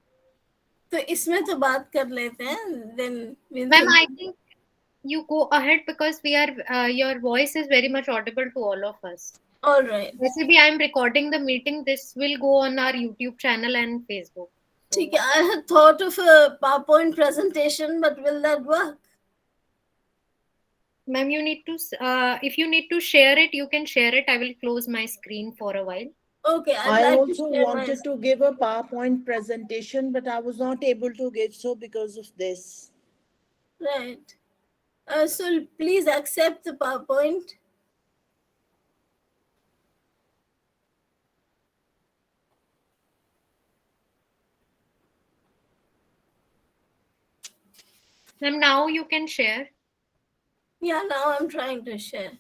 तो इसमें तो बात कर लेते हैं, then Ma'am, I think you go ahead because we are your voice is very much audible to all of us. All right. Basically, I am recording the meeting. This will go on our YouTube channel and Facebook. ठीक है, I had thought of a PowerPoint presentation, but will that work? Ma'am, you need to if you need to share it, you can share it. I will close my screen for a while. Okay, I'd I like also to share wanted to give a PowerPoint presentation, but I was not able to give so because of this. Right. So please accept the PowerPoint. Ma'am, now you can share. Yeah, now I'm trying to share.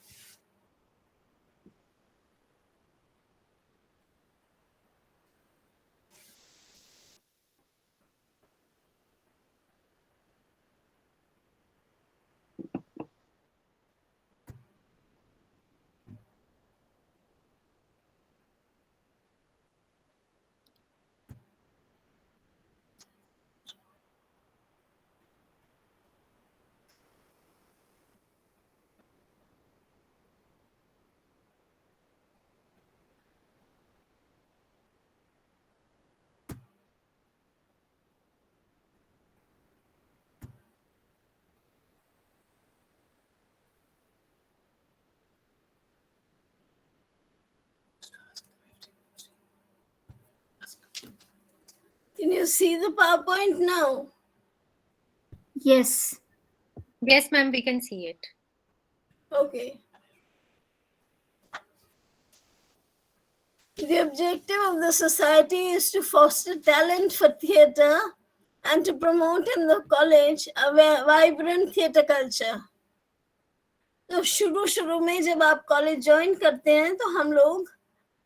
Can you see the PowerPoint now? Yes. Yes, ma'am, we can see it. Okay. The objective of the society is to foster talent for theatre and to promote in the college a vibrant theatre culture. तो शुरू में जब आप college join करते हैं तो हम लोग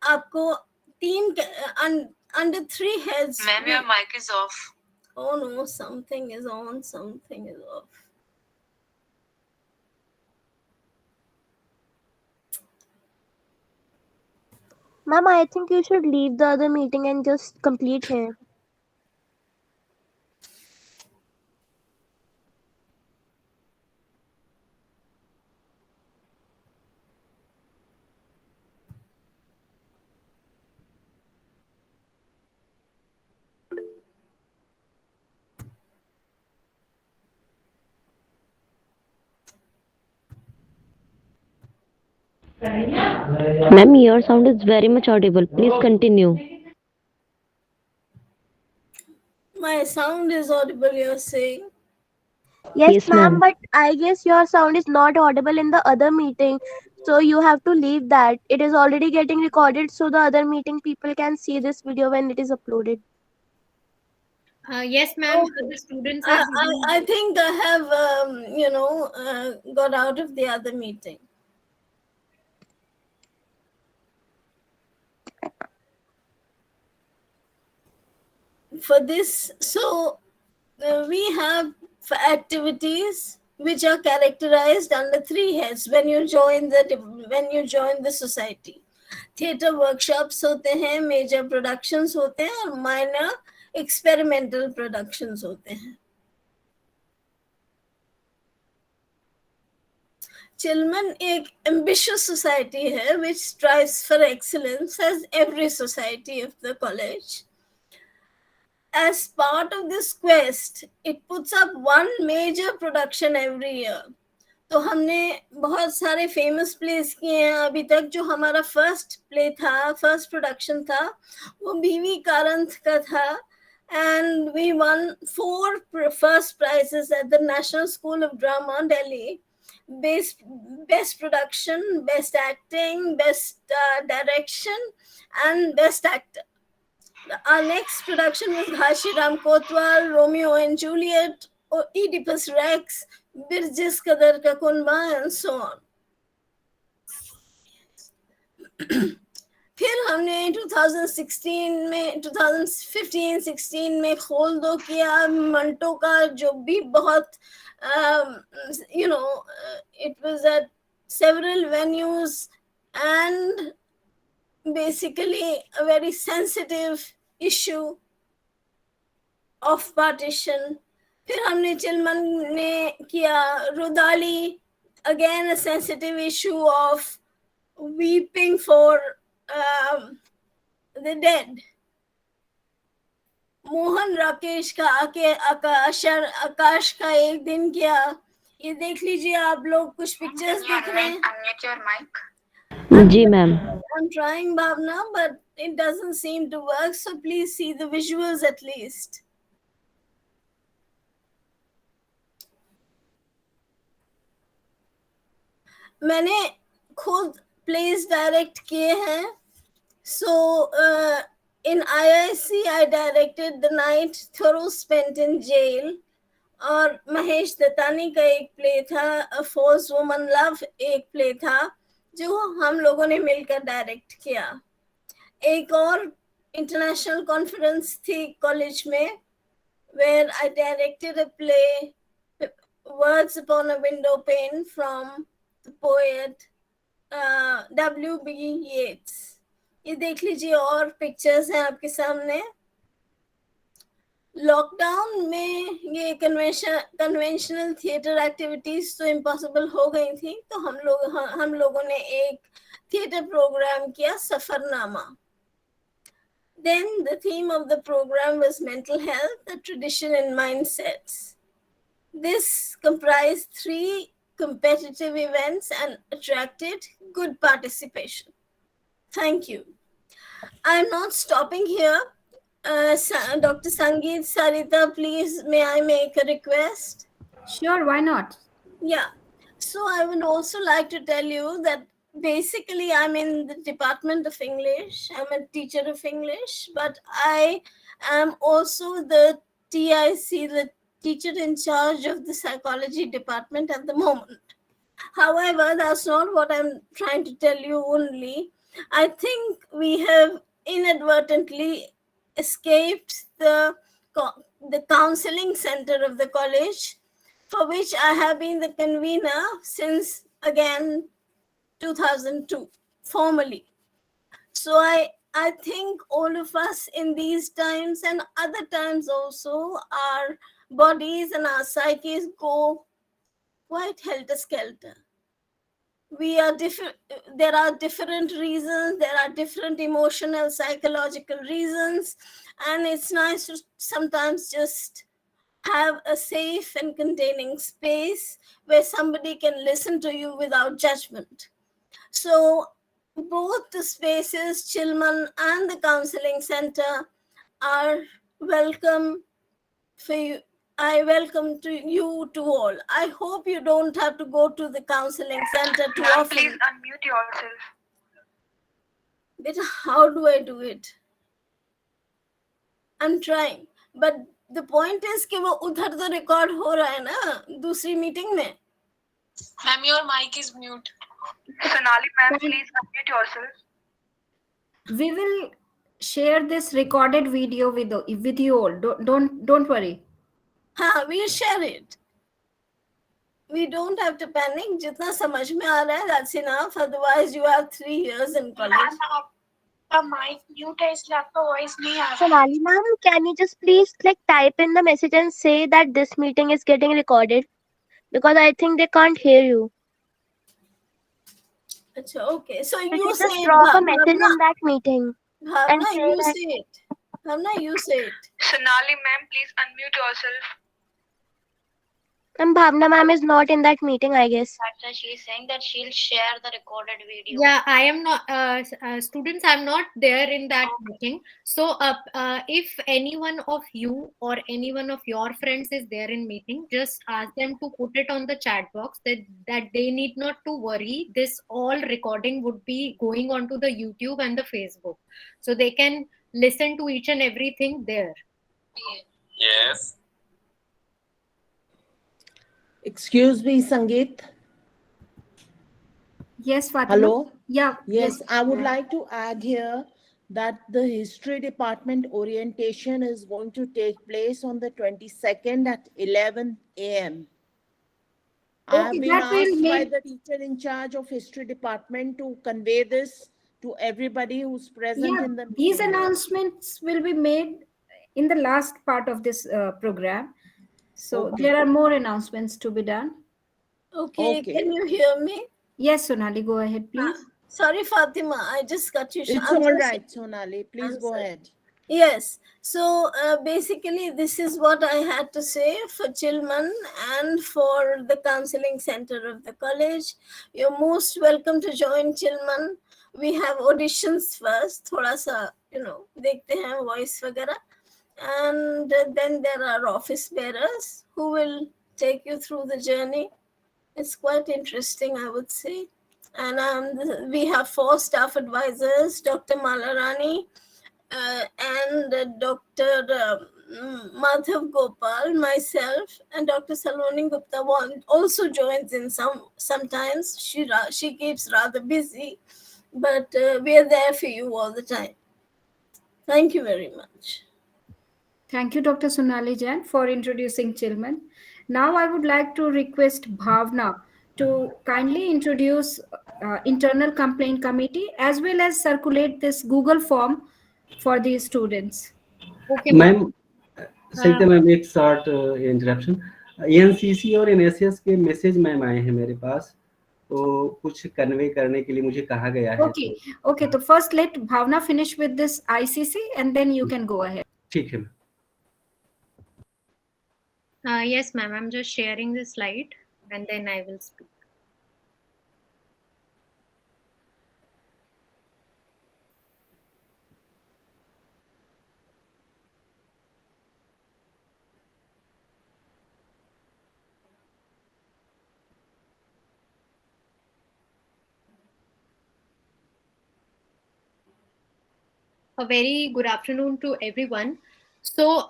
आपको under 3 heads. Ma'am, your mic is off. Oh no, something is on, something is off. Ma'am, I think you should leave the other meeting and just complete here. Ma'am, your sound is very much audible. Please continue. My sound is audible, you're saying? Yes, ma'am, but I guess your sound is not audible in the other meeting. So you have to leave that. It is already getting recorded, so the other meeting people can see this video when it is uploaded. Yes, ma'am. The students are. I think I have, got out of the other meeting. For this, so we have activities which are characterized under 3 heads when you join the society. Theatre workshops होते हैं, major productions होते हैं और minor experimental productions होते हैं. Chilman एक ambitious society है which strives for excellence as every society of the college. As part of this quest, it puts up one major production every year. तो हमने बहुत सारे famous plays किए हैं अभी तक. जो हमारा first play था, first production था, वो बीवी कारंथ का था. And we won 4 first prizes at the National School of Drama, Delhi. Best production, best acting, best direction, and best actor. Our next production was Ghanshiram Kotwal, Romeo and Juliet, Oedipus Rex, Birjis Kadar Ka Kunba, and so on. फिर हमने 2015-16 में खोल दो किया मंटो का जो भी बहुत it was at several venues and basically a very sensitive issue of partition. फिर हमने चिलमन ने किया rudali, again a sensitive issue of weeping for the dead. Mohan Rakesh का आके आकाश का एक दिन किया. ये देख लीजिए आप लोग, कुछ पिक्चर्स दिख रहे हैं. जी ma'am. I'm trying, Bhavna, but it doesn't seem to work, so please see the visuals at least. मैंने खुद plays direct किए हैं. So in IIC, I directed The Night Thoreau Spent in Jail. और महेश दत्तानी का एक प्ले था, A False Woman Love एक play था जो हम लोगों ने मिलकर डायरेक्ट किया. एक और इंटरनेशनल कॉन्फ्रेंस थी कॉलेज में, where I directed a play, Words Upon a Window Pane, from the poet W.B. Yeats. ये देख लीजिए, और पिक्चर्स हैं आपके सामने. लॉकडाउन में ये कन्वेंशनल थिएटर एक्टिविटीज तो इम्पॉसिबल हो गई थी, तो हम लोगों ने एक थिएटर प्रोग्राम किया, Safarnama. Then the theme of the program was mental health, a tradition and mindsets. This comprised 3 competitive events and attracted good participation. Thank you. I'm not stopping here. Dr. Sangeet, Sarita, please, may I make a request? Sure, why not? Yeah. So I would also like to tell you that basically I'm in the Department of English. I'm a teacher of English, but I am also the TIC, the teacher in charge of the psychology department at the moment. However, that's not what I'm trying to tell you only. I think we have inadvertently escaped the counseling center of the college, for which I have been the convener since, again, 2002, formally. So I think all of us in these times and other times also, our bodies and our psyches go quite helter-skelter. We are different. There are different reasons. There are different emotional, psychological reasons, and it's nice to sometimes just have a safe and containing space where somebody can listen to you without judgment. So both the spaces, Chilman and the counseling center, are welcome for you. I welcome to you to all. I hope you don't have to go to the counseling center too often. Please unmute yourself. But how do I do it? I'm trying. But the point is कि वो उधर तो record हो रहा है ना दूसरी meeting में. Ma'am, your mic is mute. Sonali ma'am, please unmute yourself. We will share this recorded video with you all. Don't worry. We'll share it. We don't have to panic. जितना समझ में आ रहा है, that's enough. Otherwise, you have 3 years in college. mic mute है इसलिए आपका voice नहीं आ रहा. Sonali ma'am, can you just please type in the message and say that this meeting is getting recorded? Because I think they can't hear you. Achha, okay. So Can you you say just it, drop a message in that meeting? Bhavna, and say you that- say it. Bhavna, you say it. Sonali ma'am, please unmute yourself. And Bhavna ma'am is not in that meeting, I guess. That's why she's saying that she'll share the recorded video. Yeah, I am not, students, I'm not there in that meeting. So if any one of you or any one of your friends is there in meeting, just ask them to put it on the chat box that they need not to worry. This all recording would be going onto the YouTube and the Facebook. So they can listen to each and everything there. Yes. Excuse me, Sangeet. Yes, Fatima. Hello? Yeah. Yes, I would like to add here that the history department orientation is going to take place on the 22nd at 11 a.m. I have Okay, been that will asked by make- the teacher in charge of history department to convey this to everybody who's present Yeah, in the these meeting. announcements will be made in the last part of this program. So Okay. there are more announcements to be done. Okay, Okay. can you hear me? Yes, Sonali, go ahead, please. Sorry, Fatima, I just cut you short. It's all right, Sonali. Please I'm go sorry. ahead. Yes. So basically, this is what I had to say for Chilman and for the counseling center of the college. You're most welcome to join Chilman. We have auditions first, thoda sa, dekhte hain voice वगैरह, and then there are office bearers who will take you through the journey. It's quite interesting, I would say. And we have 4 staff advisors: Dr. Malarani, and Dr. Madhav Gopal, myself, and Dr. Saloni Gupta also joins in sometimes. She keeps rather busy, but we are there for you all the time. Thank you very much. Thank you, Dr. Sonali Jain, for introducing Chilman. Now I would like to request Bhavna to kindly introduce internal complaint committee as well as circulate this Google form for the students. Okay, ma'am Sarita ma'am एक short interruption, NCC और NSS के message ma'am आए हैं मेरे पास, तो कुछ convey करने के लिए मुझे कहा गया है. Okay, so first let Bhavna finish with this ICC and then you can go ahead. ठीक है. Yes, ma'am. I'm just sharing the slide and then I will speak. A very good afternoon to everyone. So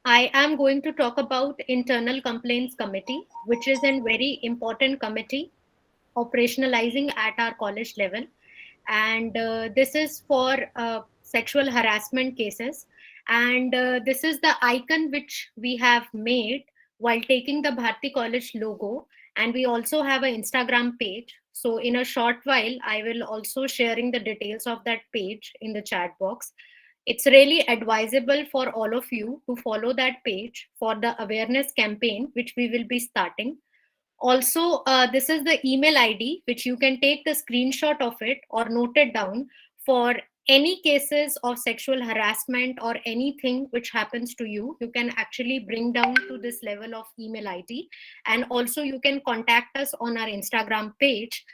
I am going to talk about Internal Complaints Committee, which is a very important committee operationalizing at our college level. And this is for sexual harassment cases. And this is the icon which we have made while taking the Bharti College logo. And we also have an Instagram page. So in a short while, I will also sharing the details of that page in the chat box. It's really advisable for all of you to follow that page for the awareness campaign, which we will be starting. Also, this is the email ID, which you can take the screenshot of it or note it down for any cases of sexual harassment or anything which happens to you. You can actually bring down to this level of email ID. And also you can contact us on our Instagram page.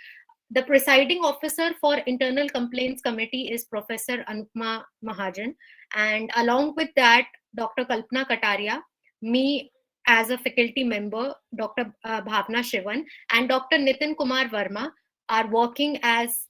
The presiding officer for Internal Complaints Committee is Professor Anupma Mahajan. And along with that, Dr. Kalpana Kataria, me as a faculty member, Dr. Bhavna Shivan, and Dr. Nitin Kumar Verma are working as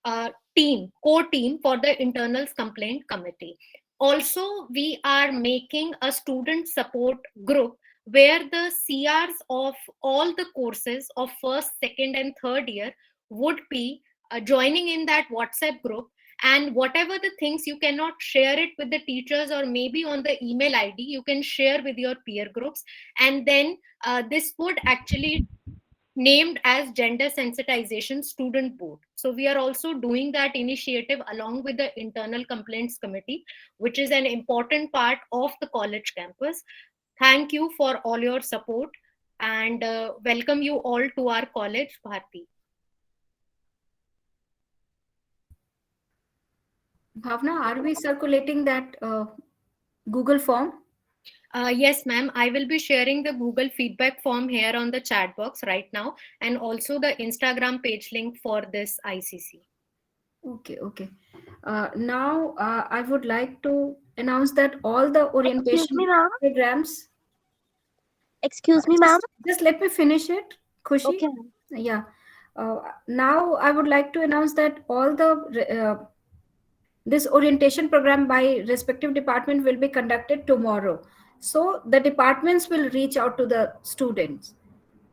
a team, core team for the Internal Complaint Committee. Also, we are making a student support group where the CRs of all the courses of first, second, and third year would be joining in that WhatsApp group. And whatever the things you cannot share it with the teachers or maybe on the email ID, you can share with your peer groups. And then this would actually named as Gender Sensitization Student Board. So we are also doing that initiative along with the Internal Complaints Committee, which is an important part of the college campus. Thank you for all your support and welcome you all to our college, Bharti. Bhavna, are we circulating that Google form? Yes, ma'am. I will be sharing the Google feedback form here on the chat box right now, and also the Instagram page link for this ICC. Okay. Now I would like to announce that all the orientation programs. Excuse me, ma'am. Just let me finish it, Khushi. Okay. Yeah. Now I would like to announce that all the this orientation program by respective department will be conducted tomorrow. So the departments will reach out to the students,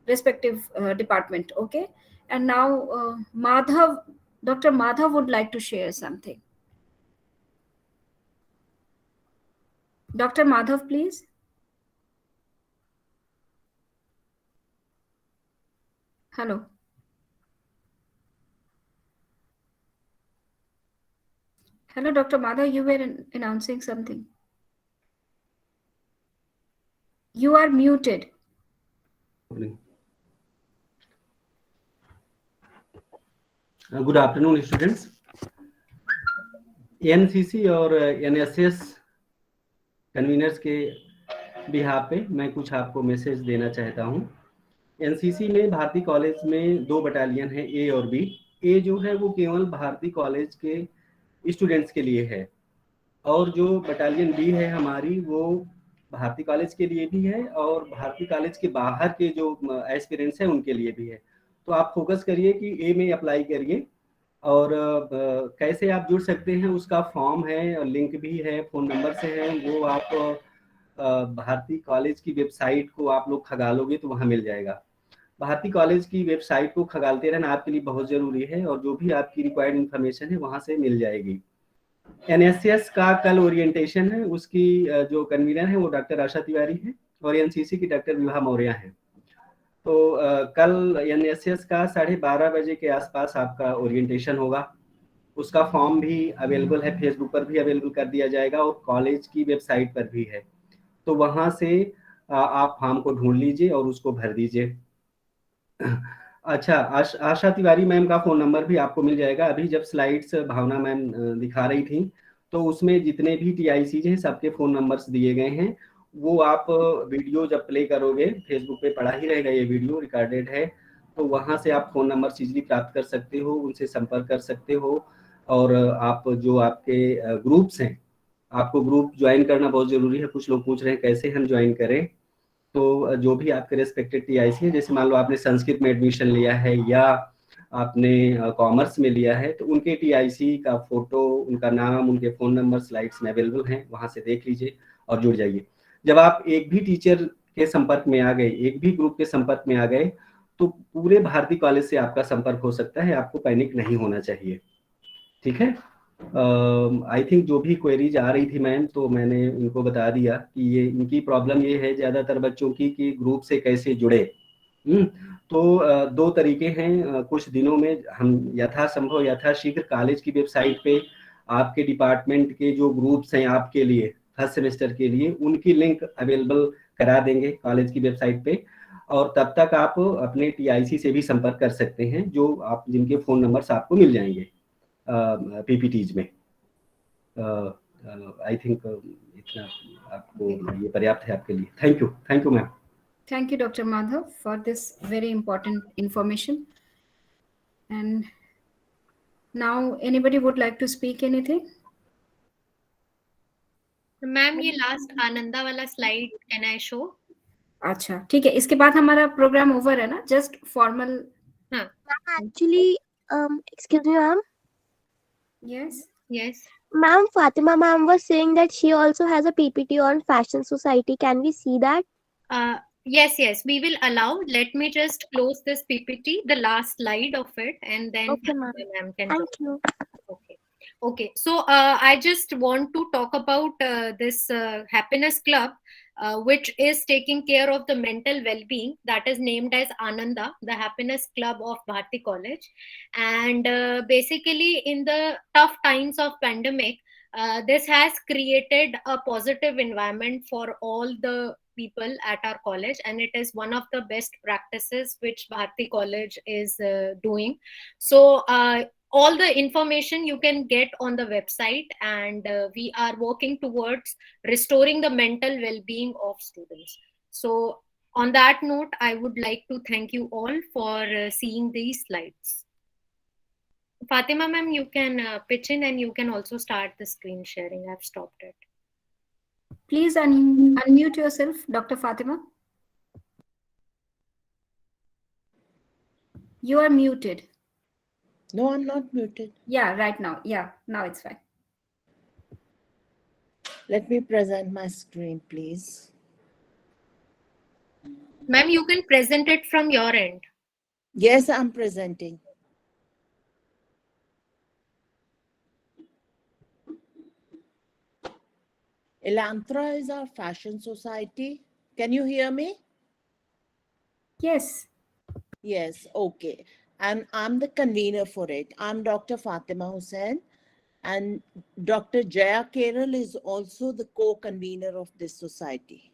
respective department. Okay. And now Madhav, Dr. Madhav would like to share something. Dr. Madhav, please. Hello. Hello, Dr. Madhav, you were announcing something. You are muted. Good afternoon, students. NCC और NSS कन्वीनर्स के behalf पे मैं कुछ आपको message देना चाहता हूँ। NCC में भारती कॉलेज में 2 बटालियन है, ए और बी। ए जो है वो केवल भारती कॉलेज के स्टूडेंट्स के लिए है, और जो बटालियन बी है हमारी वो भारती कॉलेज के लिए भी है और भारती कॉलेज के बाहर के जो एस्पिरेंट्स हैं उनके लिए भी है। तो आप फोकस करिए कि ए में अप्लाई करिए, और कैसे आप जुड़ सकते हैं उसका फॉर्म है, लिंक भी है, फ़ोन नंबर से है, वो आप भारती कॉलेज की वेबसाइट को आप लोग खगालोगे तो वहाँ मिल जाएगा। भारती कॉलेज की वेबसाइट को खगालते रहना आपके लिए बहुत ज़रूरी है, और जो भी आपकी रिक्वायर्ड इन्फॉर्मेशन है वहाँ से मिल जाएगी। एनएसएस का कल ओरिएंटेशन है, उसकी जो कन्वीनर है वो डॉक्टर आशा तिवारी है और एनसीसी की डॉक्टर विभा मौर्य हैं। तो कल एनएसएस का 12:30 बजे के आसपास आपका ओरिएंटेशन होगा। उसका फॉर्म भी अवेलेबल है, फेसबुक पर भी अवेलेबल कर दिया जाएगा और कॉलेज की वेबसाइट पर भी है। तो वहाँ से आप फॉर्म को ढूंढ लीजिए और उसको भर दीजिए। अच्छा, आशा तिवारी मैम का फ़ोन नंबर भी आपको मिल जाएगा। अभी जब स्लाइड्स भावना मैम दिखा रही थी तो उसमें जितने भी टीआईसी हैं सबके फ़ोन नंबर्स दिए गए हैं। वो आप वीडियो जब प्ले करोगे, फेसबुक पे पड़ा ही रहेगा, ये वीडियो रिकॉर्डेड है, तो वहाँ से आप फ़ोन नंबर इजीली प्राप्त कर सकते हो, उनसे संपर्क कर सकते हो। और आप जो आपके ग्रुप्स हैं, आपको ग्रुप ज्वाइन करना बहुत ज़रूरी है। कुछ लोग पूछ रहे हैं कैसे हम ज्वाइन करें। तो जो भी आपके रेस्पेक्टेड टीआईसी है, जैसे मान लो आपने संस्कृत में एडमिशन लिया है या आपने कॉमर्स में लिया है, तो उनके टीआईसी का फोटो, उनका नाम, उनके फ़ोन नंबर स्लाइड्स में अवेलेबल हैं, वहाँ से देख लीजिए और जुड़ जाइए। जब आप एक भी टीचर के संपर्क में आ गए, एक भी ग्रुप के संपर्क में आ गए, तो पूरे भारती कॉलेज से आपका संपर्क हो सकता है। आपको पैनिक नहीं होना चाहिए, ठीक है। आई थिंक जो भी क्वेरीज आ रही थी मैम, तो मैंने उनको बता दिया कि ये इनकी प्रॉब्लम ये है ज़्यादातर बच्चों की कि ग्रुप से कैसे जुड़े। तो 2 तरीके हैं। कुछ दिनों में हम यथासंभव यथाशीघ्र कॉलेज की वेबसाइट पे आपके डिपार्टमेंट के जो ग्रुप्स हैं आपके लिए फर्स्ट सेमेस्टर के लिए, उनकी लिंक अवेलेबल करा देंगे कॉलेज की वेबसाइट पे। और तब तक आप अपने टीआईसी से भी संपर्क कर सकते हैं, जो आप जिनके फ़ोन नंबर्स आपको मिल जाएंगे पीपीटीज में। आई थिंक इतना आपको ये पर्याप्त है आपके लिए। Thank you ma'am. Thank you, Dr. Madhav, for this very important information. And now, anybody would like to speak anything? Ma'am ये लास्ट आनंदा वाला स्लाइड कैन आई शो? अच्छा, ठीक है, इसके बाद हमारा प्रोग्राम ओवर है ना, जस्ट फॉर्मल। हाँ, Actually, excuse me, ma'am. yes. Ma'am, Fatima ma'am was saying that she also has a PPT on Fashion Society. Can we see that? Yes, we will allow. Let me just close this PPT, the last slide of it, and then Okay, ma'am. can Thank you. Okay. So I just want to talk about this happiness club, which is taking care of the mental well-being, that is named as Ananda, the happiness club of Bharati College. And basically in the tough times of pandemic, this has created a positive environment for all the people at our college, and it is one of the best practices which Bharati College is doing. So all the information you can get on the website, and we are working towards restoring the mental well-being of students. So on that note, I would like to thank you all for seeing these slides. Fatima ma'am, you can pitch in and you can also start the screen sharing. I've stopped it. Please unmute yourself, Dr. Fatima. You are muted. No, I'm not muted. Yeah, right now. Yeah, now it's fine. Let me present my screen, please. Ma'am, you can present it from your end. Yes, I'm presenting. Elantra is our fashion society. Can you hear me? Yes. Yes, okay. And I'm the convener for it. I'm Dr. Fatima Hussain, and Dr. Jaya Keral is also the co-convener of this society.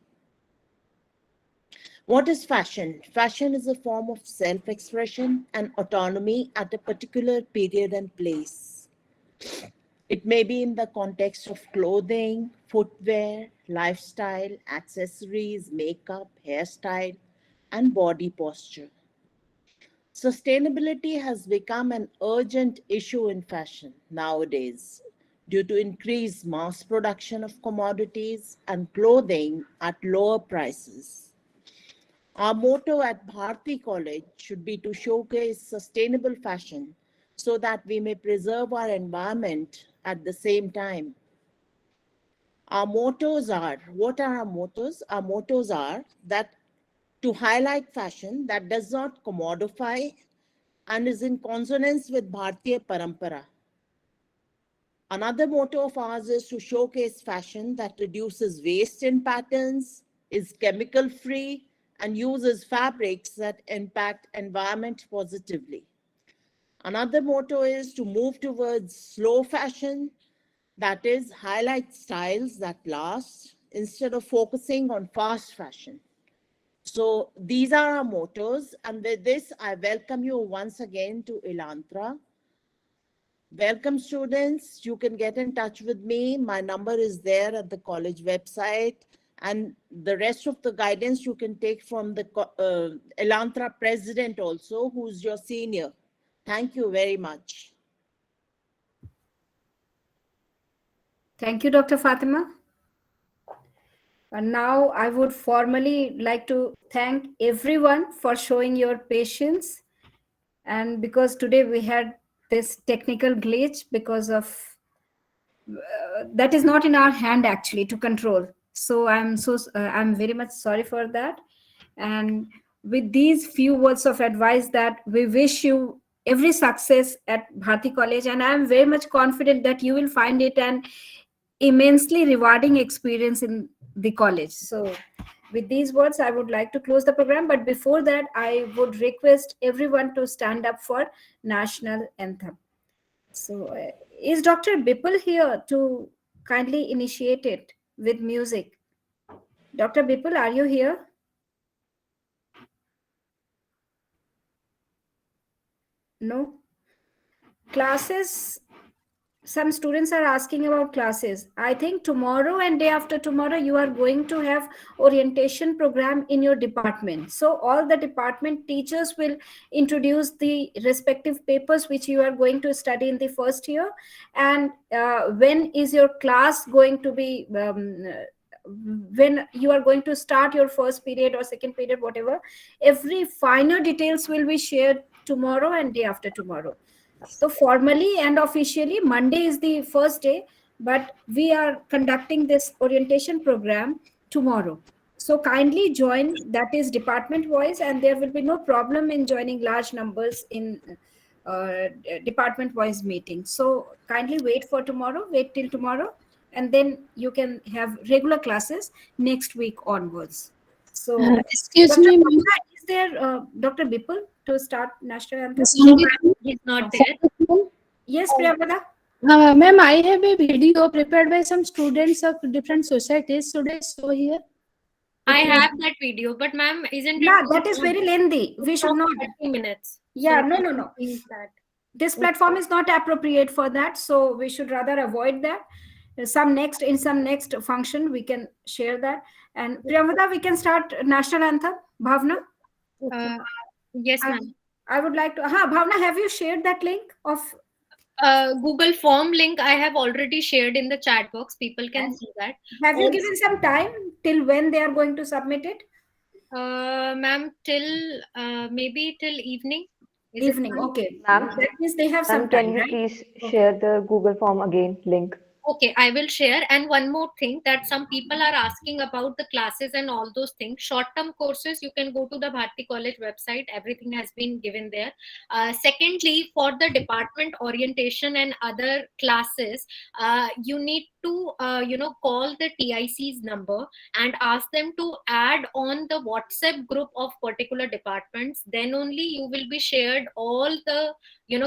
What is fashion? Fashion is a form of self-expression and autonomy at a particular period and place. It may be in the context of clothing, footwear, lifestyle, accessories, makeup, hairstyle, and body posture. Sustainability has become an urgent issue in fashion nowadays due to increased mass production of commodities and clothing at lower prices. Our motto at Bharati College should be to showcase sustainable fashion so that we may preserve our environment at the same time. Our mottos are, what are our mottos? Our mottos are that to highlight fashion that does not commodify and is in consonance with Bharatiya Parampara. Another motto of ours is to showcase fashion that reduces waste in patterns, is chemical free, and uses fabrics that impact environment positively. Another motto is to move towards slow fashion, that is, highlight styles that last instead of focusing on fast fashion. So these are our mottos, and with this, I welcome you once again to Elantra. Welcome, students. You can get in touch with me. My number is there at the college website, and the rest of the guidance you can take from the Elantra president also, who's your senior. Thank you very much. Thank you, Dr. Fatima. And now I would formally like to thank everyone for showing your patience. And because today we had this technical glitch because of that is not in our hand actually to control. So I'm very much sorry for that. And with these few words of advice, that we wish you every success at Bharati College, and I'm very much confident that you will find it an immensely rewarding experience in the college. So with these words, I would like to close the program. But before that, I would request everyone to stand up for National Anthem. So is Dr. Bipul here to kindly initiate it with music? Dr. Bipul, are you here? No. Classes. Some students are asking about classes. I think tomorrow and day after tomorrow, you are going to have orientation program in your department. So all the department teachers will introduce the respective papers which you are going to study in the first year. And when is your class going to be, when you are going to start your first period or second period, whatever, every finer details will be shared tomorrow and day after tomorrow. So formally and officially, Monday is the first day, but we are conducting this orientation program tomorrow. So kindly join, that is department wise, and there will be no problem in joining large numbers in department wise meetings. So kindly wait for tomorrow, wait till tomorrow, and then you can have regular classes next week onwards. So Excuse Dr. me, Bipul, is there Dr. Bipul to start National Anthem? He's not there. Yes, Priyamada. Ma'am, I have a video prepared by some students of different societies. Should I show here? I have that video, but ma'am, isn't it? Yeah, that is very lengthy. We should not. 30 minutes. Yeah, So no. that. This platform is not appropriate for that, so we should rather avoid that. In some next function, we can share that. And Priyamada, we can start National Anthem. Bhavna. Yes, ma'am. I would like to. Bhavna, have you shared that link of? Google form link I have already shared in the chat box. People can see that. Have you given some time till when they are going to submit it? Ma'am, till maybe till evening. Is Evening, it fine? okay. Ma'am, That means they have some can time, you right? please share the Google form again link? Okay, I will share. And one more thing, that some people are asking about the classes and all those things. Short-term courses, you can go to the Bharati College website. Everything has been given there. Secondly, for the department orientation and other classes, you need to call the TIC's number and ask them to add on the WhatsApp group of particular departments. Then only you will be shared all the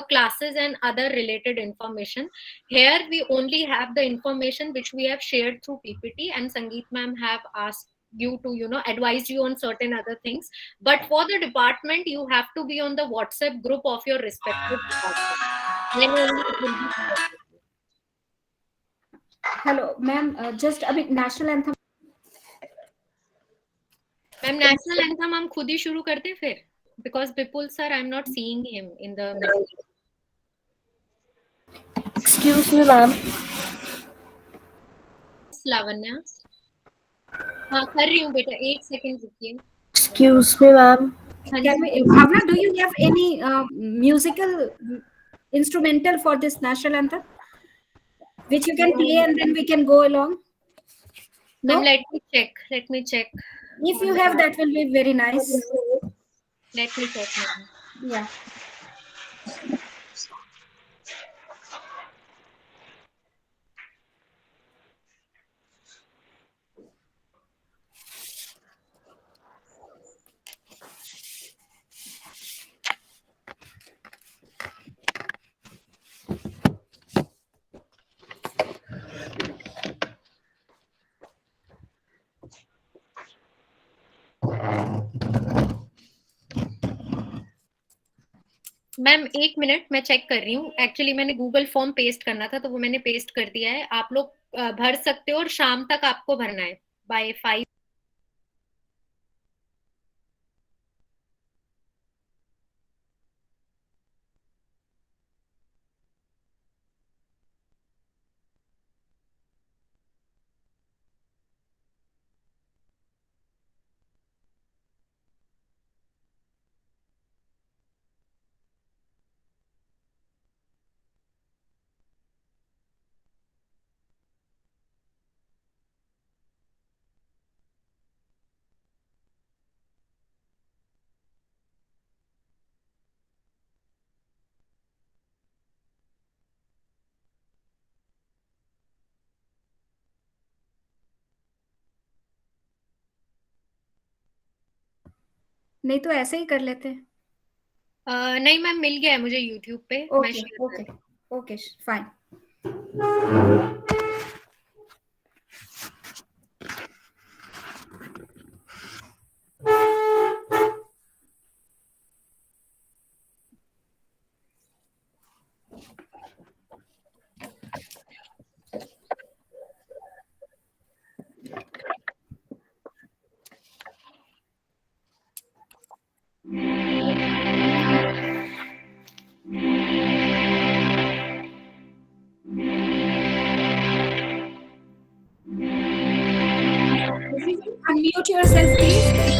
classes and other related information. Here we only have the information which we have shared through PPT, and Sangeet ma'am have asked you to advise you on certain other things. But for the department, you have to be on the WhatsApp group of your respective department. Then only it will be Hello, ma'am. Just a bit national anthem. Ma'am national anthem हम खुद ही शुरू करते हैं फिर, because Vipul sir I am not seeing him in the message. Excuse me, ma'am. Lavanya, हाँ कर रही हूँ बेटा, 1 सेकंड रुकिए. Excuse me, ma'am. Bhavna, do you have any musical instrumental for this national anthem, which you can play and then we can go along? No. Let me check. If you have, that will be very nice. Let me check. Yeah. Ma'am 1 minute, मैं check कर रही हूँ. Actually मैंने Google form paste करना था तो वो मैंने पेस्ट कर दिया है. आप लोग भर सकते हो और शाम तक आपको भरना है बाय 5. नहीं तो ऐसे ही कर लेते हैं. नहीं मैम, मिल गया है मुझे YouTube पे. Okay, fine. Unmute yourself, please.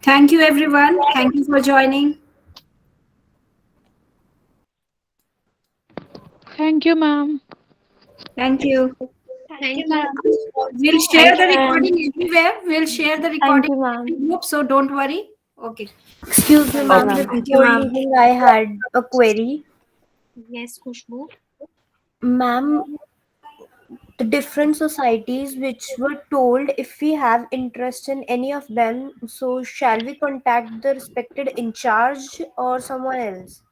Thank you, everyone. Thank you for joining. Thank you, ma'am. Thank you. Thank you. We'll share the recording everywhere. We'll share the recording in group, so don't worry. Okay. Excuse me, ma'am. Before leaving, I had a query. Yes, Khushbu. Ma'am, the different societies which were told, if we have interest in any of them, so shall we contact the respected in charge or someone else?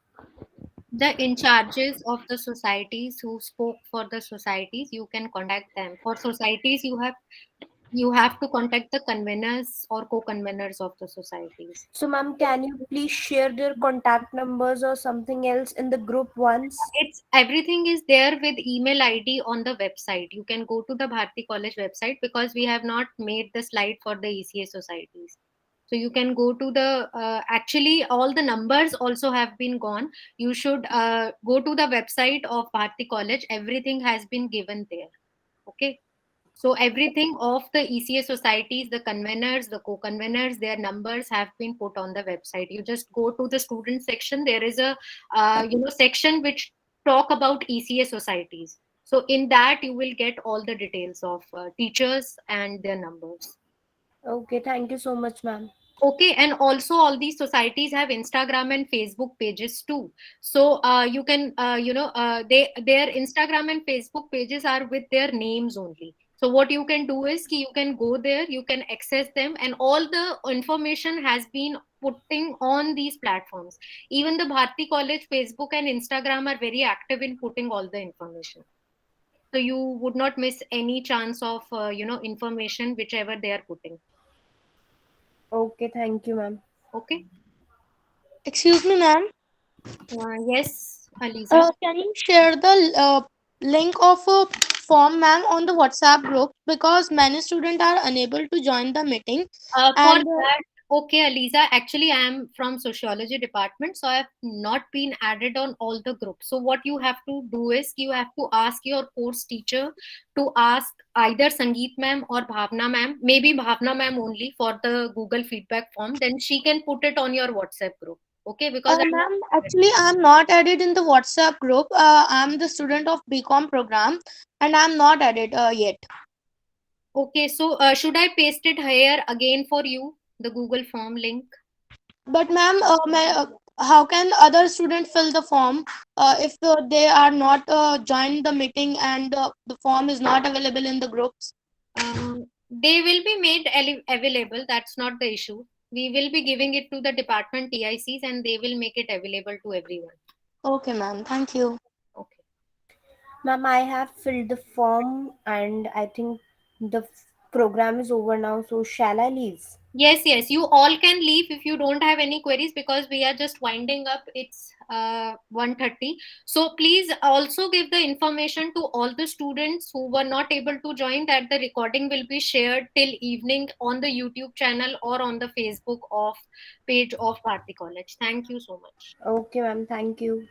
The in charges of the societies who spoke for the societies, you can contact them. For societies, you have You have to contact the conveners or co-conveners of the societies. So, ma'am, can you please share their contact numbers or something else in the group once? It's everything is there with email ID on the website. You can go to the Bharati College website because we have not made the slide for the ECA societies. So you can go to the actually all the numbers also have been gone. You should go to the website of Bharati College. Everything has been given there. Okay. So everything of the ECA societies, the conveners, the co-conveners, their numbers have been put on the website. You just go to the student section. There is a section which talk about ECA societies. So in that you will get all the details of teachers and their numbers. Okay, thank you so much, ma'am. Okay, and also all these societies have Instagram and Facebook pages too. So you can their Instagram and Facebook pages are with their names only. So what you can do is you can go there, you can access them, and all the information has been putting on these platforms. Even the Bharati College Facebook and Instagram are very active in putting all the information. So you would not miss any chance of information whichever they are putting. Okay, thank you, ma'am. Okay. Excuse me, ma'am. Yes, Aliza. Can you share the link of a form, ma'am, on the WhatsApp group, because many students are unable to join the meeting. For that, okay, Aliza, actually I am from sociology department, so I have not been added on all the groups. So what you have to do is you have to ask your course teacher to ask either Sangeet ma'am or Bhavna ma'am, maybe Bhavna ma'am only for the Google feedback form, then she can put it on your WhatsApp group. Okay, because ma'am, actually I'm not added in the WhatsApp group. I'm the student of BCom program and I'm not added yet. Okay, so should I paste it here again for you, the Google form link? But ma'am, how can other students fill the form if they are not joined the meeting and the form is not available in the groups? They will be made available. That's not the issue. We will be giving it to the department TICs and they will make it available to everyone. Okay, ma'am. Thank you. Okay. Ma'am, I have filled the form and I think the program is over now. So shall I leave? Yes, you all can leave if you don't have any queries because we are just winding up. It's 1:30. So please also give the information to all the students who were not able to join that the recording will be shared till evening on the YouTube channel or on the Facebook page of Bharati College. Thank you so much. Okay, ma'am. Thank you.